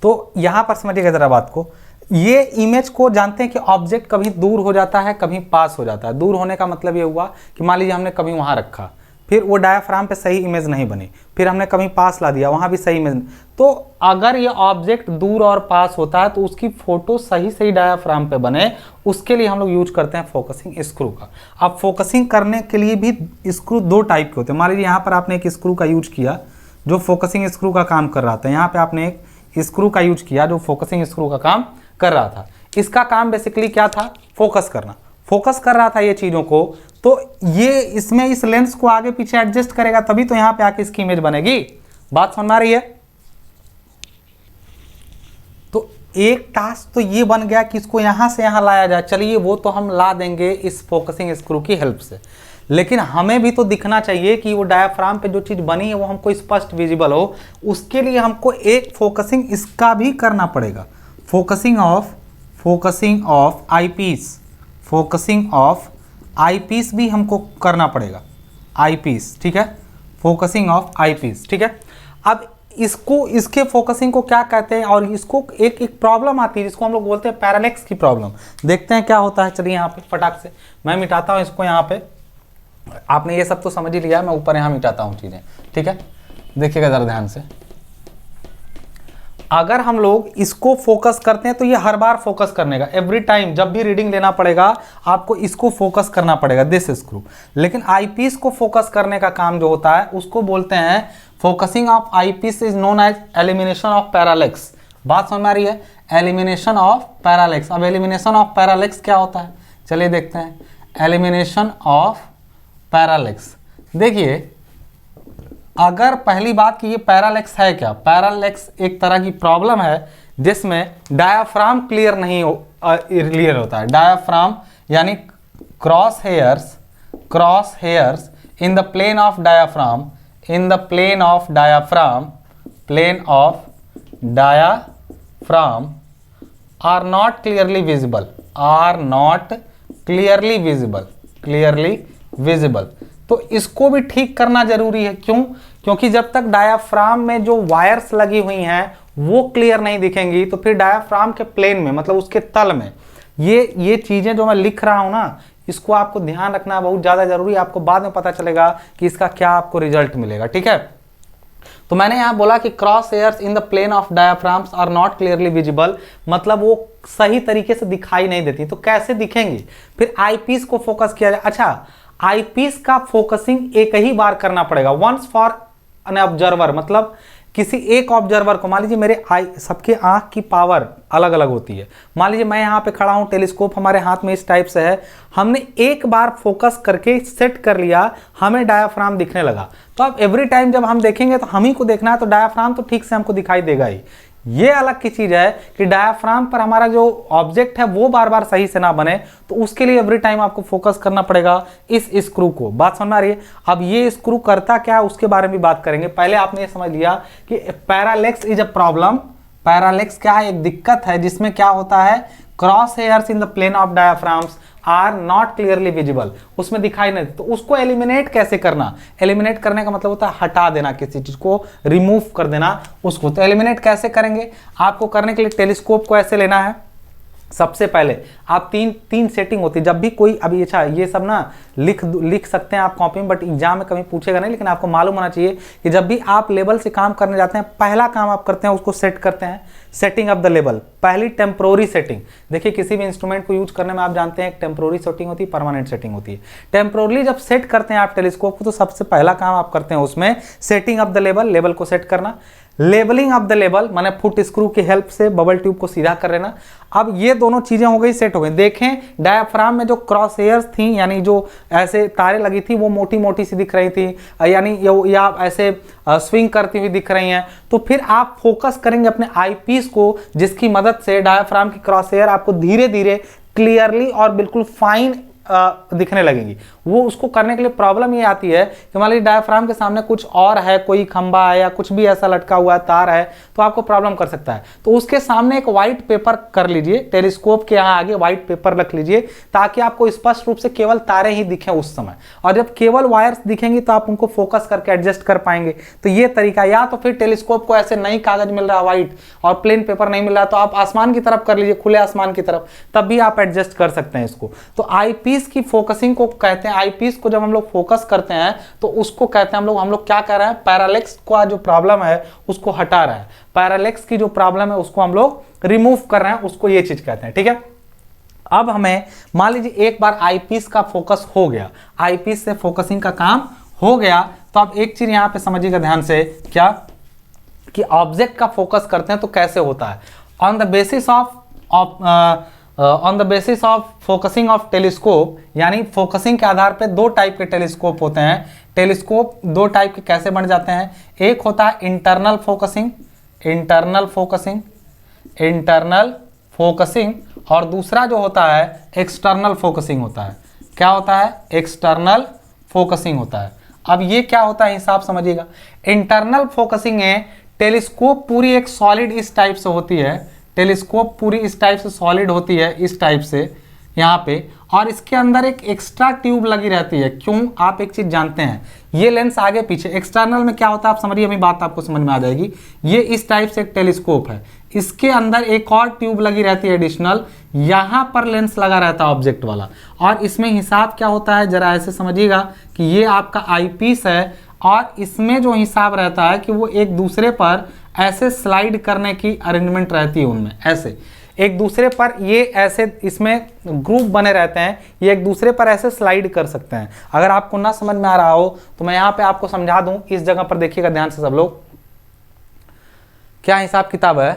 तो यहां पर समझिएगा जरा बात को। ये इमेज को जानते हैं कि ऑब्जेक्ट कभी दूर हो जाता है कभी पास हो जाता है। दूर होने का मतलब ये हुआ कि मान लीजिए हमने कभी वहां रखा, फिर वो डायाफ्राम पे सही इमेज नहीं बनी, फिर हमने कभी पास ला दिया, वहां भी सही इमेज नहीं। तो अगर ये ऑब्जेक्ट दूर और पास होता है तो उसकी फोटो सही डायाफ्राम पे बने, उसके लिए हम लोग यूज करते हैं फोकसिंग स्क्रू का। अब फोकसिंग करने के लिए भी स्क्रू दो टाइप के होते हैं। मान लीजिए यहाँ पर आपने एक स्क्रू का यूज किया जो फोकसिंग स्क्रू का काम कर रहा था, यहाँ पे आपने एक स्क्रू का यूज किया जो फोकसिंग स्क्रू का काम कर रहा था। इसका काम बेसिकली क्या था, फोकस करना, फोकस कर रहा था ये चीजों को। तो ये इसमें इस लेंस को आगे पीछे एडजस्ट करेगा तभी तो यहां पे आके इसकी इमेज बनेगी। बात समझ में आ रही है। तो एक टास्क तो ये बन गया कि इसको यहां से यहां लाया जाए, चलिए वो तो हम ला देंगे इस फोकसिंग स्क्रू की हेल्प से, लेकिन हमें भी तो दिखना चाहिए कि वो डायाफ्राम पे जो चीज बनी है वो हमको स्पष्ट विजिबल हो। उसके लिए हमको एक फोकसिंग इसका भी करना पड़ेगा, फोकसिंग ऑफ आईपीस भी हमको करना पड़ेगा, आईपीस, ठीक है, फोकसिंग ऑफ आईपीस, ठीक है। अब इसको, इसके फोकसिंग को क्या कहते हैं, और इसको एक एक प्रॉब्लम आती है जिसको हम लोग बोलते हैं पैरालेक्स की प्रॉब्लम। देखते हैं क्या होता है। चलिए यहाँ पे फटाक से मैं मिटाता हूँ इसको। यहाँ पे आपने ये सब तो समझ ही लिया, मैं ऊपर यहाँ मिटाता हूँ चीज़ें, ठीक है। देखिएगा ज़रा ध्यान से, अगर हम लोग इसको फोकस करते हैं तो ये हर बार फोकस करने का, एवरी टाइम जब भी रीडिंग लेना पड़ेगा आपको इसको फोकस करना पड़ेगा, दिस स्क्रू। लेकिन आईपीस को फोकस करने का काम जो होता है उसको बोलते हैं focusing of eyepiece is known as elimination of parallax. बात समझ में आ रही है, एलिमिनेशन ऑफ पैरालेक्स। अब एलिमिनेशन ऑफ पैरालेक्स क्या होता है, चलिए देखते हैं। एलिमिनेशन ऑफ पैरालेक्स, देखिए अगर पहली बात कि ये पैरालेक्स है क्या, पैरालेक्स एक तरह की प्रॉब्लम है जिसमें डायाफ्राम क्लियर नहीं क्लियर होता है। डायाफ्राम यानी cross hairs in the plane of diaphragm, in the plane of diaphragm, plane of diaphragm are not clearly visible, are not clearly visible, clearly visible. तो इसको भी ठीक करना जरूरी है। क्यों? क्योंकि जब तक डायाफ्राम में जो वायर्स लगी हुई हैं वो क्लियर नहीं दिखेंगी तो फिर डायाफ्राम के प्लेन में, मतलब उसके तल में, ये चीजें जो मैं लिख रहा हूं ना, इसको आपको ध्यान रखना बहुत ज्यादा जरूरी है। आपको बाद में पता चलेगा कि इसका क्या आपको रिजल्ट मिलेगा, ठीक है। तो मैंने यहां बोला कि cross hairs in the plane of diaphragms are not clearly visible, मतलब वो सही तरीके से दिखाई नहीं देती। तो कैसे दिखेंगी? फिर आईपीस को फोकस किया जाए। अच्छा, आईपीस का फोकसिंग एक ही बार करना पड़ेगा, वंस फॉर एन ऑब्जर्वर, मतलब किसी एक ऑब्जर्वर को। मान लीजिए मेरे आई, सबके आंख की पावर अलग अलग होती है। मान लीजिए मैं यहाँ पे खड़ा हूँ, टेलीस्कोप हमारे हाथ में इस टाइप से है, हमने एक बार फोकस करके सेट कर लिया, हमें डायाफ्राम दिखने लगा। तो अब एवरी टाइम जब हम देखेंगे तो हम ही को देखना है, तो डायाफ्राम तो ठीक से हमको दिखाई देगा ही। ये अलग की चीज है कि डायाफ्राम पर हमारा जो ऑब्जेक्ट है वो बार बार सही से ना बने, तो उसके लिए एवरी टाइम आपको फोकस करना पड़ेगा इस स्क्रू को। बात समझ में आ रही है? अब ये स्क्रू करता क्या है उसके बारे में बात करेंगे। पहले आपने ये समझ लिया कि parallax is a problem. Parallax क्या है? एक दिक्कत है जिसमें क्या होता है, cross hairs in the plane of diaphragms are not clearly visible, उसमें दिखाई नहीं। तो उसको एलिमिनेट कैसे करना? एलिमिनेट करने का मतलब होता है हटा देना, किसी चीज को रिमूव कर देना उसको। तो एलिमिनेट कैसे करेंगे? आपको करने के लिए टेलीस्कोप को ऐसे लेना है। सबसे पहले आप तीन सेटिंग होती है जब भी कोई, अभी अच्छा ये सब ना लिख सकते हैं आप कॉपी में, बट एग्जाम में कभी पूछेगा नहीं, लेकिन आपको मालूम होना चाहिए कि जब भी आप लेवल से काम करने जाते हैं, पहला काम आप करते हैं उसको सेट करते हैं, सेटिंग ऑफ द लेवल। पहली टेम्पोररी सेटिंग। देखिए किसी भी इंस्ट्रूमेंट को यूज करने में आप जानते हैं एक टेम्पोररी सेटिंग होती है, परमानेंट सेटिंग होती है। टेम्पोररी जब सेट करते हैं आप टेलीस्कोप को, तो सबसे पहला काम आप करते हैं उसमें setting of the level, level को सेट करना। लेवलिंग ऑफ द लेवल माने फुट स्क्रू की हेल्प से बबल ट्यूब को सीधा कर लेना। अब ये दोनों चीजें हो गई, सेट हो गई। देखें डायाफ्राम में जो क्रॉस हेयर्स थी, यानी जो ऐसे तारें लगी थी, वो मोटी मोटी सी दिख रही थी, यानी या ऐसे स्विंग करती हुई दिख रही हैं। तो फिर आप फोकस करेंगे अपने आईपीस को, जिसकी मदद से डायाफ्राम की क्रॉस हेयर आपको धीरे धीरे क्लियरली और बिल्कुल फाइन दिखने लगेंगी। वो उसको करने के लिए प्रॉब्लम ये आती है कि मान लीजिए डायाफ्राम के सामने कुछ और है, कोई खंबा है या कुछ भी ऐसा लटका हुआ है, तार है, तो आपको प्रॉब्लम कर सकता है। तो उसके सामने एक व्हाइट पेपर कर लीजिए, टेलीस्कोप के यहाँ आगे व्हाइट पेपर रख लीजिए, ताकि आपको स्पष्ट रूप से केवल तारे ही दिखें उस समय। और जब केवल वायर्स दिखेंगी तो आप उनको फोकस करके एडजस्ट कर पाएंगे। तो ये तरीका, या तो फिर टेलीस्कोप को ऐसे नई कागज मिल रहा है व्हाइट और प्लेन पेपर नहीं मिल रहा, तो आप आसमान की तरफ कर लीजिए, खुले आसमान की तरफ, तब भी आप एडजस्ट कर सकते हैं इसको। तो आईपीस की फोकसिंग को कहते हैं, आईपीस को जब हम लोग फोकस करते हैं तो उसको कहते हैं हम लोग क्या कह रहे हैं, पैरालेक्स का जो प्रॉब्लम है उसको हटा रहे हैं। पैरालेक्स की जो प्रॉब्लम है उसको हम लोग रिमूव कर रहे हैं, उसको ये चीज कहते हैं, ठीक है। अब हमें मान लीजिए एक बार आईपीस का फोकस हो गया, आईपीस से फोकसिंग का काम हो गया, तो आप एक चीज यहां पे समझिएगा ध्यान से, क्या कि ऑब्जेक्ट का फोकस करते हैं तो कैसे होता है। On the basis of focusing of telescope, यानी फोकसिंग के आधार पे दो टाइप के टेलीस्कोप होते हैं। टेलीस्कोप दो टाइप के कैसे बन जाते हैं? एक होता है इंटरनल फोकसिंग, और दूसरा जो होता है एक्सटर्नल फोकसिंग होता है। क्या होता है? एक्सटर्नल फोकसिंग होता है। अब ये क्या होता है हिसाब समझिएगा। इंटरनल फोकसिंग में टेलीस्कोप पूरी एक सॉलिड इस टाइप से होती है, टेलीस्कोप पूरी इस टाइप से सॉलिड होती है, इस टाइप से यहाँ पे, और इसके अंदर एक एक्स्ट्रा ट्यूब लगी रहती है। क्यों? आप एक चीज जानते हैं, ये लेंस आगे पीछे, एक्सटर्नल में क्या होता है आप समझिए, अभी बात आपको समझ में आ जाएगी। ये इस टाइप से एक टेलीस्कोप है, इसके अंदर एक और ट्यूब लगी रहती है एडिशनल, यहाँ पर लेंस लगा रहता है ऑब्जेक्ट वाला। और इसमें हिसाब क्या होता है जरा ऐसे समझिएगा कि ये आपका आईपीस है, और इसमें जो हिसाब रहता है कि वो एक दूसरे पर ऐसे स्लाइड करने की अरेंजमेंट रहती है, उनमें ऐसे एक दूसरे पर ये ऐसे इसमें ग्रुप बने रहते हैं, ये एक दूसरे पर ऐसे स्लाइड कर सकते हैं। अगर आपको ना समझ में आ रहा हो तो मैं यहाँ पे आपको समझा दूं, इस जगह पर देखिएगा ध्यान से सब लोग, क्या हिसाब किताब है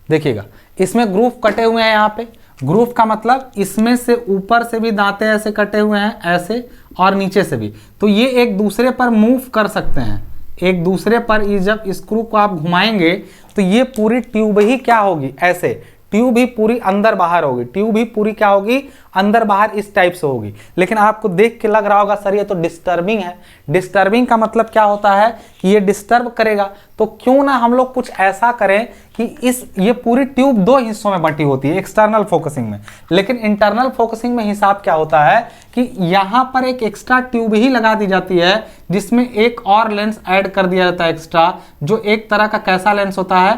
देखिएगा। इसमें ग्रुप कटे हुए हैं, यहाँ पे ग्रुप का मतलब इसमें से ऊपर से भी दांते ऐसे कटे हुए हैं ऐसे, और नीचे से भी, तो ये एक दूसरे पर मूव कर सकते हैं एक दूसरे पर। जब स्क्रू को आप घुमाएंगे तो ये पूरी ट्यूब ही क्या होगी, ऐसे ट्यूब ही पूरी अंदर बाहर होगी, ट्यूब ही पूरी क्या होगी, अंदर बाहर इस टाइप से होगी। लेकिन आपको देख के लग रहा होगा सर ये तो डिस्टर्बिंग है। डिस्टर्बिंग का मतलब क्या होता है कि ये डिस्टर्ब करेगा, तो क्यों ना हम लोग कुछ ऐसा करें कि ये पूरी ट्यूब दो हिस्सों में बंटी होती है एक्सटर्नल फोकसिंग में। लेकिन इंटरनल फोकसिंग में हिसाब क्या होता है कि यहाँ पर एक एक्स्ट्रा ट्यूब ही लगा दी जाती है, जिसमें एक और लेंस ऐड कर दिया जाता है एक्स्ट्रा, जो एक तरह का कैसा लेंस होता है,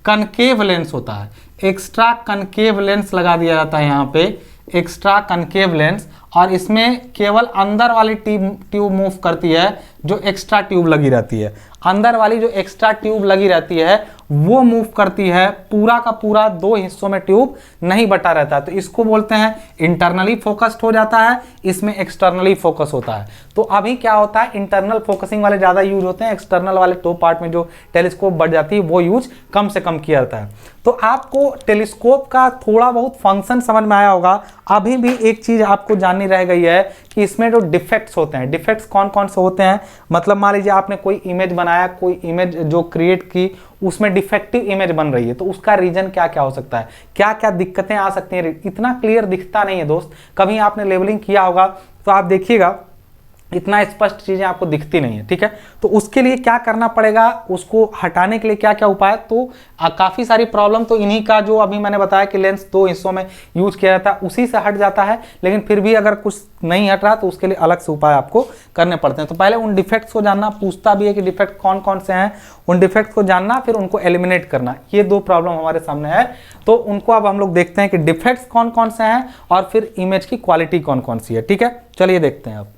कनकेव लेंस होता है। एक्स्ट्रा कनकेव लेंस लगा दिया जाता है यहाँ पे, एक्स्ट्रा कनकेव लेंस, और इसमें केवल अंदर वाली ट्यूब मूव करती है जो एक्स्ट्रा ट्यूब लगी रहती है। अंदर वाली जो एक्स्ट्रा ट्यूब लगी रहती है वो मूव करती है, पूरा का पूरा दो हिस्सों में ट्यूब नहीं बटा रहता है, तो इसको बोलते हैं इंटरनली फोकस्ड हो जाता है, इसमें एक्सटर्नली फोकस होता है। तो अभी क्या होता है, इंटरनल फोकसिंग वाले ज़्यादा यूज होते हैं, एक्सटर्नल वाले टॉप पार्ट में जो टेलीस्कोप बढ़ जाती है वो यूज कम से कम किया जाता है। तो आपको टेलीस्कोप का थोड़ा बहुत फंक्शन समझ में आया होगा। अभी भी एक चीज़ आपको जाननी रह गई है कि इसमें जो डिफेक्ट्स होते हैं, डिफेक्ट्स कौन कौन से होते हैं। मतलब मान लीजिए आपने कोई इमेज बनाया, कोई इमेज जो क्रिएट की, उसमें डिफेक्टिव इमेज बन रही है, तो उसका रीजन क्या क्या हो सकता है, क्या क्या दिक्कतें आ सकती हैं। इतना क्लियर दिखता नहीं है दोस्त, कभी आपने लेवलिंग किया होगा तो आप देखिएगा इतना स्पष्ट चीजें आपको दिखती नहीं है, ठीक है। तो उसके लिए क्या करना पड़ेगा, उसको हटाने के लिए क्या क्या उपाय, तो काफी सारी प्रॉब्लम तो इन्हीं का जो अभी मैंने बताया कि लेंस दो हिस्सों में यूज किया जाता है उसी से हट जाता है। लेकिन फिर भी अगर कुछ नहीं हट रहा तो उसके लिए अलग से उपाय आपको करने पड़ते हैं। तो पहले उन डिफेक्ट्स को जानना, पूछता भी है कि डिफेक्ट कौन कौन से हैं, उन डिफेक्ट्स को जानना, फिर उनको एलिमिनेट करना। ये दो प्रॉब्लम हमारे सामने है, तो उनको अब हम लोग देखते हैं कि डिफेक्ट्स कौन कौन से हैं और फिर इमेज की क्वालिटी कौन कौन सी है, ठीक है। चलिए देखते हैं। अब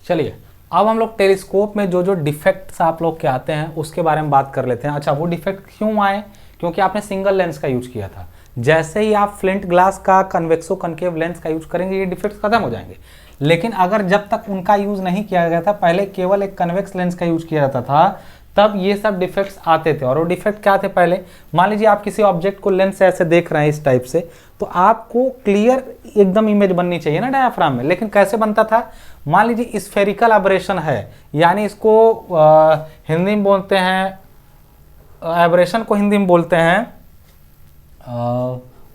चलिए अब हम लोग टेलीस्कोप में जो जो डिफेक्ट्स आप लोग के आते हैं उसके बारे में बात कर लेते हैं। अच्छा, वो डिफेक्ट क्यों आए, क्योंकि आपने सिंगल लेंस का यूज किया था। जैसे ही आप फ्लिंट ग्लास का कन्वेक्सो कनकेव लेंस का यूज करेंगे ये डिफेक्ट्स खत्म हो जाएंगे। लेकिन अगर जब तक उनका यूज नहीं किया गया था, पहले केवल एक कन्वेक्स लेंस का यूज किया जाता था, तब ये सब डिफेक्ट्स आते थे। और वो डिफेक्ट क्या थे, पहले मान लीजिए आप किसी ऑब्जेक्ट को लेंस से ऐसे देख रहे हैं इस टाइप से, तो आपको क्लियर एकदम इमेज बननी चाहिए ना डायाफ्राम में। लेकिन कैसे बनता था, मान लीजिए स्फेरिकल एब्रेशन है, यानी इसको हिंदी में बोलते हैं, एब्रेशन को हिंदी में बोलते हैं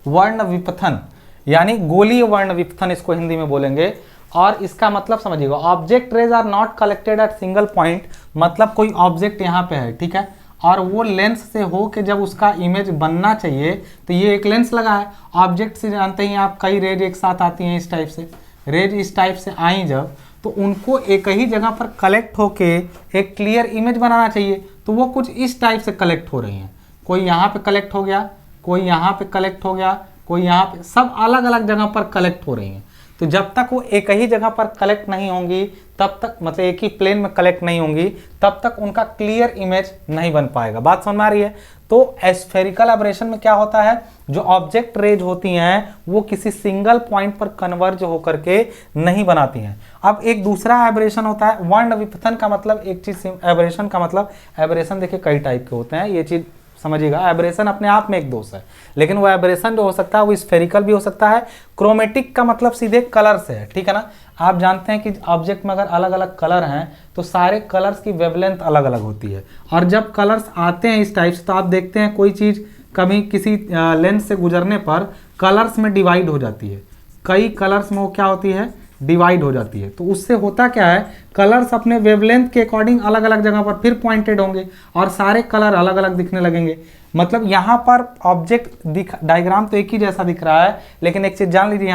वर्ण विपथन, यानी गोलीय वर्ण विपथन इसको हिंदी में बोलेंगे। और इसका मतलब समझिएगा, object rays are not collected at single point, मतलब कोई ऑब्जेक्ट यहाँ पे है, ठीक है, और वो लेंस से हो के जब उसका इमेज बनना चाहिए तो ये एक लेंस लगा है। ऑब्जेक्ट से जानते हैं आप कई रेज एक साथ आती हैं इस टाइप से, रेज इस टाइप से आई जब, तो उनको एक ही जगह पर कलेक्ट होके एक क्लियर इमेज बनाना चाहिए। तो वो कुछ इस टाइप से कलेक्ट हो रही हैं, कोई यहाँ पे कलेक्ट हो गया, कोई यहाँ पे कलेक्ट हो गया, कोई यहाँ पे, सब अलग अलग जगह पर कलेक्ट हो रही हैं। तो जब तक वो एक ही जगह पर कलेक्ट नहीं होंगी तब तक, मतलब एक ही प्लेन में कलेक्ट नहीं होंगी, तब तक उनका क्लियर इमेज नहीं बन पाएगा। बात समझ में आ रही है। तो स्फेरिकल एब्रेशन में क्या होता है, जो ऑब्जेक्ट रेज होती हैं वो किसी सिंगल पॉइंट पर कन्वर्ज होकर के नहीं बनाती हैं। अब एक दूसरा एब्रेशन होता है वर्ण विपथन का मतलब, एक चीज एब्रेशन का मतलब, एब्रेशन देखिए कई टाइप के होते हैं, ये चीज समझिएगा। एब्रेशन अपने आप में एक दोष है, लेकिन वो एब्रेशन जो हो सकता है वो स्फेरिकल भी हो सकता है। क्रोमेटिक का मतलब सीधे कलर से है, ठीक है ना। आप जानते हैं कि ऑब्जेक्ट में अगर अलग अलग कलर हैं तो सारे कलर्स की वेवलेंथ अलग अलग होती है, और जब कलर्स आते हैं इस टाइप से तो आप देखते हैं कोई चीज़ कभी किसी लेंस से गुजरने पर कलर्स में डिवाइड हो जाती है, कई कलर्स में वो क्या होती है,
डिवाइड हो जाती है। तो उससे होता क्या है, कलर्स अपने वेवलेंथ के अकॉर्डिंग अलग अलग जगह पर फिर पॉइंटेड होंगे और सारे कलर अलग अलग दिखने लगेंगे। मतलब यहाँ पर ऑब्जेक्ट डायग्राम तो एक ही जैसा दिख रहा है, लेकिन एक चीज़ जान लीजिए,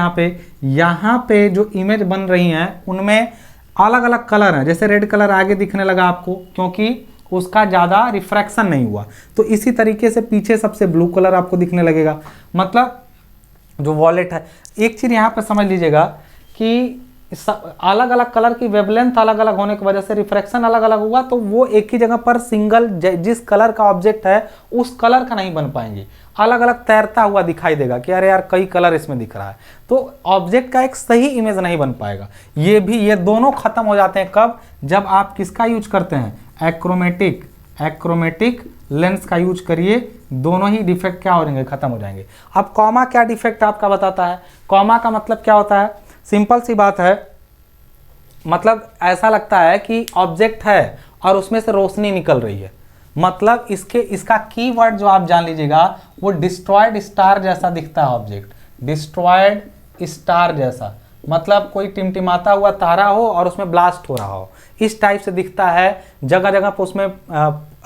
यहाँ पे जो इमेज बन रही हैं उनमें अलग अलग कलर हैं। जैसे रेड कलर आगे दिखने लगा आपको क्योंकि उसका ज़्यादा रिफ्रैक्शन नहीं हुआ, तो इसी तरीके से पीछे सबसे ब्लू कलर आपको दिखने लगेगा। मतलब जो वॉलेट है, एक चीज़ यहाँ पर समझ लीजिएगा कि अलग अलग कलर की वेवलेंथ अलग अलग होने की वजह से रिफ्रैक्शन अलग अलग हुआ, तो वो एक ही जगह पर सिंगल जिस कलर का ऑब्जेक्ट है उस कलर का नहीं बन पाएंगे, अलग अलग तैरता हुआ दिखाई देगा कि अरे यार कई कलर इसमें दिख रहा है, तो ऑब्जेक्ट का एक सही इमेज नहीं बन पाएगा। ये दोनों खत्म हो जाते हैं कब, जब आप किसका यूज करते हैं, एक्रोमेटिक लेंस का यूज करिए, दोनों ही डिफेक्ट क्या हो जाएंगे, खत्म हो जाएंगे। अब कॉमा क्या डिफेक्ट आपका बताता है, कॉमा का मतलब क्या होता है, सिंपल सी बात है, मतलब ऐसा लगता है कि ऑब्जेक्ट है और उसमें से रोशनी निकल रही है, मतलब इसका कीवर्ड जो आप जान लीजिएगा, वो डिस्ट्रॉयड स्टार जैसा दिखता है ऑब्जेक्ट, डिस्ट्रॉयड स्टार जैसा, मतलब कोई टिमटिमाता हुआ तारा हो और उसमें ब्लास्ट हो रहा हो, इस टाइप से दिखता है। जगह जगह पर उसमें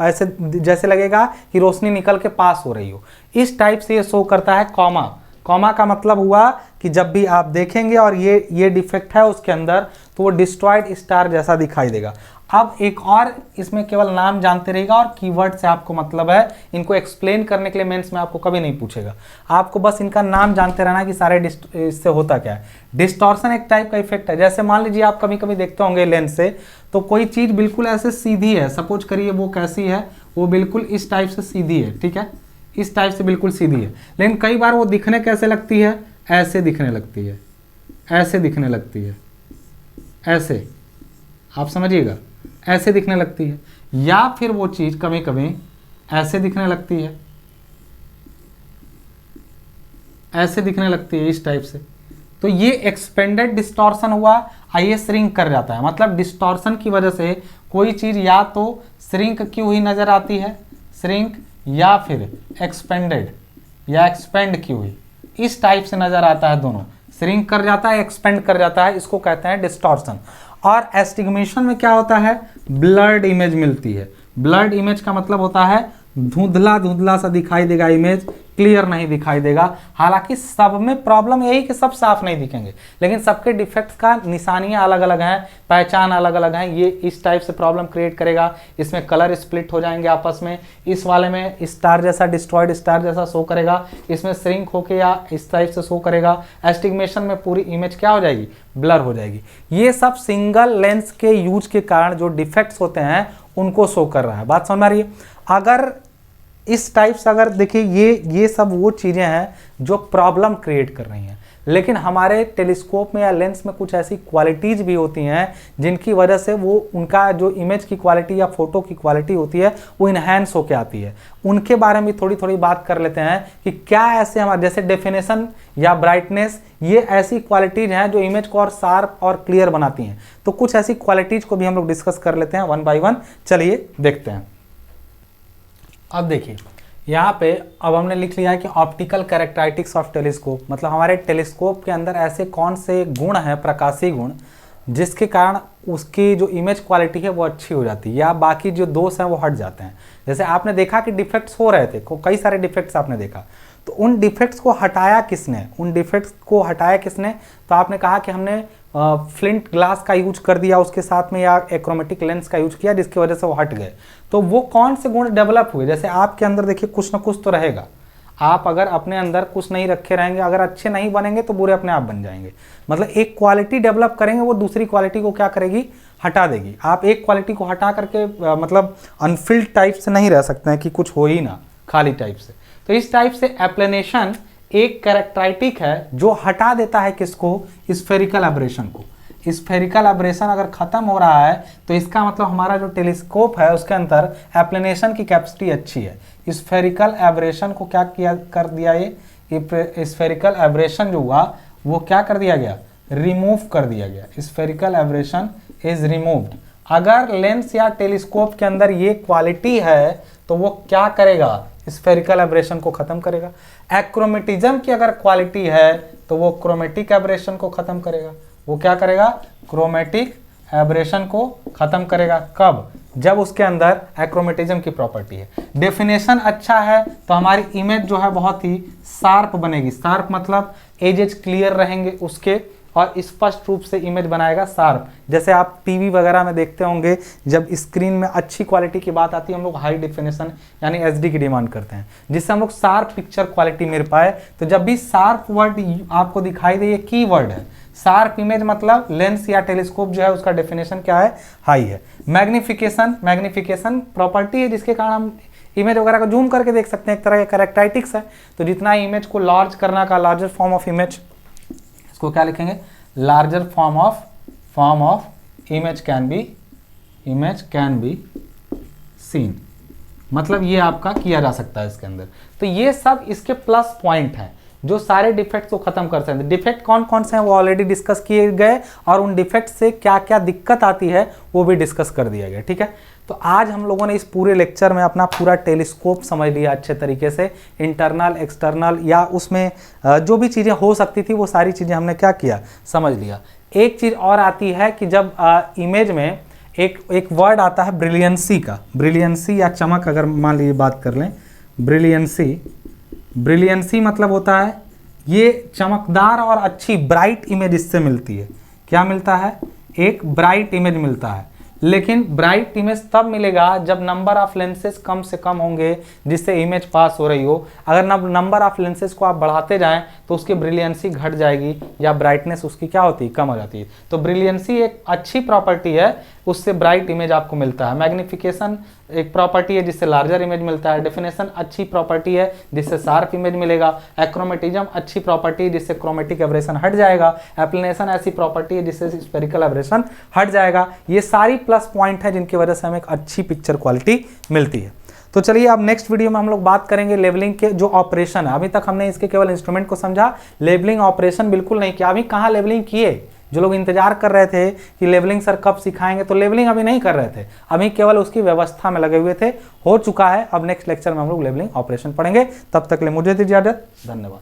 ऐसे जैसे लगेगा कि रोशनी निकल के पास हो रही हो, इस टाइप से ये शो करता है कॉमा। कॉमा का मतलब हुआ कि जब भी आप देखेंगे और ये डिफेक्ट है उसके अंदर, तो वो डिस्ट्रॉयड स्टार जैसा दिखाई देगा। अब एक और इसमें केवल नाम जानते रहेगा और कीवर्ड से आपको मतलब है, इनको एक्सप्लेन करने के लिए मेंस में आपको कभी नहीं पूछेगा, आपको बस इनका नाम जानते रहना कि सारे इससे होता क्या है। डिस्टॉर्शन एक टाइप का इफेक्ट है, जैसे मान लीजिए आप कभी कभी देखते होंगे लेंस से, तो कोई चीज़ बिल्कुल ऐसे सीधी है, सपोज करिए वो कैसी है, वो बिल्कुल इस टाइप से सीधी है, ठीक है, इस टाइप से बिल्कुल सीधी है, लेकिन कई बार वो दिखने कैसे लगती है, ऐसे दिखने लगती है, ऐसे दिखने लगती है, ऐसे, आप समझिएगा, ऐसे दिखने लगती है, या फिर वो चीज़ कभी कभी ऐसे दिखने लगती है, ऐसे दिखने लगती है, इस टाइप से। तो ये एक्सपेंडेड डिस्टॉर्शन हुआ, ये श्रिंक कर जाता है। मतलब डिस्टॉर्शन की वजह से कोई चीज़ या तो श्रिंक की हुई नज़र आती है, श्रिंक, या फिर एक्सपेंडेड या एक्सपेंड की हुई, इस टाइप से नज़र आता है, दोनों श्रिंक कर जाता है, एक्सपेंड कर जाता है, इसको कहते हैं डिस्टॉर्शन। और एस्टिग्मेशन में क्या होता है, ब्लर्ड इमेज मिलती है। ब्लर्ड इमेज का मतलब होता है धुंधला धुंधला सा दिखाई देगा इमेज, क्लियर नहीं दिखाई देगा। हालांकि सब में प्रॉब्लम यही कि सब साफ नहीं दिखेंगे, लेकिन सबके डिफेक्ट्स का निशानियां अलग अलग हैं, पहचान अलग अलग हैं। ये इस टाइप से प्रॉब्लम क्रिएट करेगा, इसमें कलर स्प्लिट हो जाएंगे आपस में, इस वाले में स्टार जैसा, डिस्ट्रॉयड स्टार जैसा शो करेगा, इसमें श्रिंक होके या इस टाइप से शो करेगा। एस्टिग्मेशन में पूरी इमेज क्या हो जाएगी, ब्लर हो जाएगी। ये सब सिंगल लेंस के यूज के कारण जो डिफेक्ट्स होते हैं उनको शो कर रहा है। बात समझ में आ रही है। अगर इस टाइप से अगर देखिए, ये सब वो चीज़ें हैं जो प्रॉब्लम क्रिएट कर रही हैं, लेकिन हमारे टेलीस्कोप में या लेंस में कुछ ऐसी क्वालिटीज़ भी होती हैं जिनकी वजह से वो उनका जो इमेज की क्वालिटी या फोटो की क्वालिटी होती है वो इन्हेंस होके आती है। उनके बारे में थोड़ी थोड़ी बात कर लेते हैं कि क्या ऐसे हमारे जैसे डेफिनेशन या ब्राइटनेस, ये ऐसी क्वालिटीज़ हैं जो इमेज को और शार्प और क्लियर बनाती हैं। तो कुछ ऐसी क्वालिटीज़ को भी हम लोग डिस्कस कर लेते हैं वन बाई वन। चलिए देखते हैं। अब देखिए यहाँ पे अब हमने लिख लिया है कि ऑप्टिकल कैरेक्टरिस्टिक्स ऑफ टेलीस्कोप, मतलब हमारे टेलीस्कोप के अंदर ऐसे कौन से गुण हैं, प्रकाशीय गुण, जिसके कारण उसकी जो इमेज क्वालिटी है वो अच्छी हो जाती है या बाकी जो दोष हैं वो हट जाते हैं। जैसे आपने देखा कि डिफेक्ट्स हो रहे थे, कई सारे डिफेक्ट्स आपने देखा, तो उन डिफेक्ट्स को हटाया किसने, तो आपने कहा कि हमने फ्लिंट ग्लास का यूज कर दिया उसके साथ में, या एक्रोमेटिक लेंस का यूज किया, जिसकी वजह से वो हट गए। तो वो कौन से गुण डेवलप हुए, जैसे आपके अंदर देखिए कुछ ना कुछ तो रहेगा। आप अगर अपने अंदर कुछ नहीं रखे रहेंगे, अगर अच्छे नहीं बनेंगे तो बुरे अपने आप बन जाएंगे। मतलब एक क्वालिटी डेवलप करेंगे, वो दूसरी क्वालिटी को क्या करेगी, हटा देगी। आप एक क्वालिटी को हटा करके मतलब अनफिल्ड टाइप से नहीं रह सकते हैं कि कुछ हो ही ना, खाली टाइप से। तो इस टाइप से एप्लेनेशन एक कैरेक्टरिस्टिक है जो हटा देता है किसको, स्फेरिकल एब्रेशन को। स्फेरिकल एब्रेशन अगर खत्म हो रहा है तो इसका मतलब हमारा जो टेलीस्कोप है उसके अंदर एप्लेनेशन की कैपेसिटी अच्छी है। स्फेरिकल एब्रेशन को क्या किया कर दिया, ये स्फेरिकल एब्रेशन जो हुआ वो क्या कर दिया गया, रिमूव कर दिया गया। Spherical aberration is removed. अगर लेंस या टेलीस्कोप के अंदर ये क्वालिटी है तो वो क्या करेगा, स्फेरिकल एब्रेशन को खत्म करेगा। एक्रोमेटिज्म की अगर क्वालिटी है तो वो क्रोमेटिक एब्रेशन को खत्म करेगा। वो क्या करेगा, क्रोमेटिक एब्रेशन को खत्म करेगा। कब, जब उसके अंदर एक्रोमेटिज्म की प्रॉपर्टी है। डेफिनेशन अच्छा है तो हमारी इमेज जो है बहुत ही शार्प बनेगी। शार्प मतलब एजेस क्लियर रहेंगे उसके, और स्पष्ट रूप से इमेज बनाएगा शार्प। जैसे आप टीवी वगैरह में देखते होंगे, जब स्क्रीन में अच्छी क्वालिटी की बात आती है हम लोग हाई डेफिनेशन यानी एचडी की डिमांड करते हैं, जिससे हम लोग शार्प पिक्चर क्वालिटी मिल पाए। तो जब भी शार्प वर्ड आपको दिखाई दे, ये की वर्ड है। शार्प इमेज मतलब लेंस या टेलीस्कोप जो है उसका डेफिनेशन क्या है, हाई है। मैग्निफिकेशन, मैग्निफिकेशन प्रॉपर्टी है जिसके कारण हम इमेज वगैरह को जूम करके देख सकते हैं, एक तरह का कैरेक्टरिस्टिक्स है। तो जितना इमेज को लार्ज करना का, लार्जर फॉर्म ऑफ इमेज, इसको क्या लिखेंगे, larger form of image can be seen, मतलब ये आपका किया जा सकता है इसके अंदर। तो ये सब इसके प्लस पॉइंट हैं जो सारे डिफेक्ट्स को खत्म कर सकते हैं। डिफेक्ट कौन कौन से हैं वो ऑलरेडी डिस्कस किए गए, और उन डिफेक्ट से क्या क्या दिक्कत आती है वो भी डिस्कस कर दिया गया। ठीक है, तो आज हम लोगों ने इस पूरे लेक्चर में अपना पूरा टेलीस्कोप समझ लिया अच्छे तरीके से, इंटरनल एक्सटर्नल या उसमें जो भी चीज़ें हो सकती थी वो सारी चीज़ें हमने क्या किया, समझ लिया। एक चीज़ और आती है कि जब इमेज में एक वर्ड आता है ब्रिलियंसी का, ब्रिलियंसी या चमक, अगर मान लीजिए बात कर लें, ब्रिलियंसी मतलब होता है ये चमकदार और अच्छी ब्राइट इमेज इससे मिलती है। क्या मिलता है, एक ब्राइट इमेज मिलता है। लेकिन ब्राइट इमेज तब मिलेगा जब नंबर ऑफ लेंसेज कम से कम होंगे जिससे इमेज पास हो रही हो। अगर नंबर ऑफ लेंसेज को आप बढ़ाते जाएं तो उसकी ब्रिलियंसी घट जाएगी या ब्राइटनेस उसकी क्या होती है, कम हो जाती है। तो ब्रिलियंसी एक अच्छी प्रॉपर्टी है, उससे ब्राइट इमेज आपको मिलता है। मैग्निफिकेशन एक प्रॉपर्टी है जिससे लार्जर इमेज मिलता है। डेफिनेशन अच्छी प्रॉपर्टी है जिससे शार्प इमेज मिलेगा। एक्रोमेटिज्म अच्छी प्रॉपर्टी है जिससे क्रोमेटिक एब्रेशन हट जाएगा। एप्लीनेशन ऐसी प्रॉपर्टी है जिससे स्फेरिकल एब्रेशन हट जाएगा। ये सारी प्लस पॉइंट है जिनकी वजह से हमें एक अच्छी पिक्चर क्वालिटी मिलती है। तो चलिए अब नेक्स्ट वीडियो में हम लोग बात करेंगे लेवलिंग के जो ऑपरेशन है। अभी तक हमने इसके केवल इंस्ट्रूमेंट को समझा, लेवलिंग ऑपरेशन बिल्कुल नहीं किया। अभी कहाँ लेवलिंग किए, जो लोग इंतजार कर रहे थे कि लेवलिंग सर कब सिखाएंगे, तो लेवलिंग अभी नहीं कर रहे थे, अभी केवल उसकी व्यवस्था में लगे हुए थे। हो चुका है, अब नेक्स्ट लेक्चर में हम लोग लेवलिंग ऑपरेशन पढ़ेंगे। तब तक ले मुझे दीजिए इजाजत, धन्यवाद।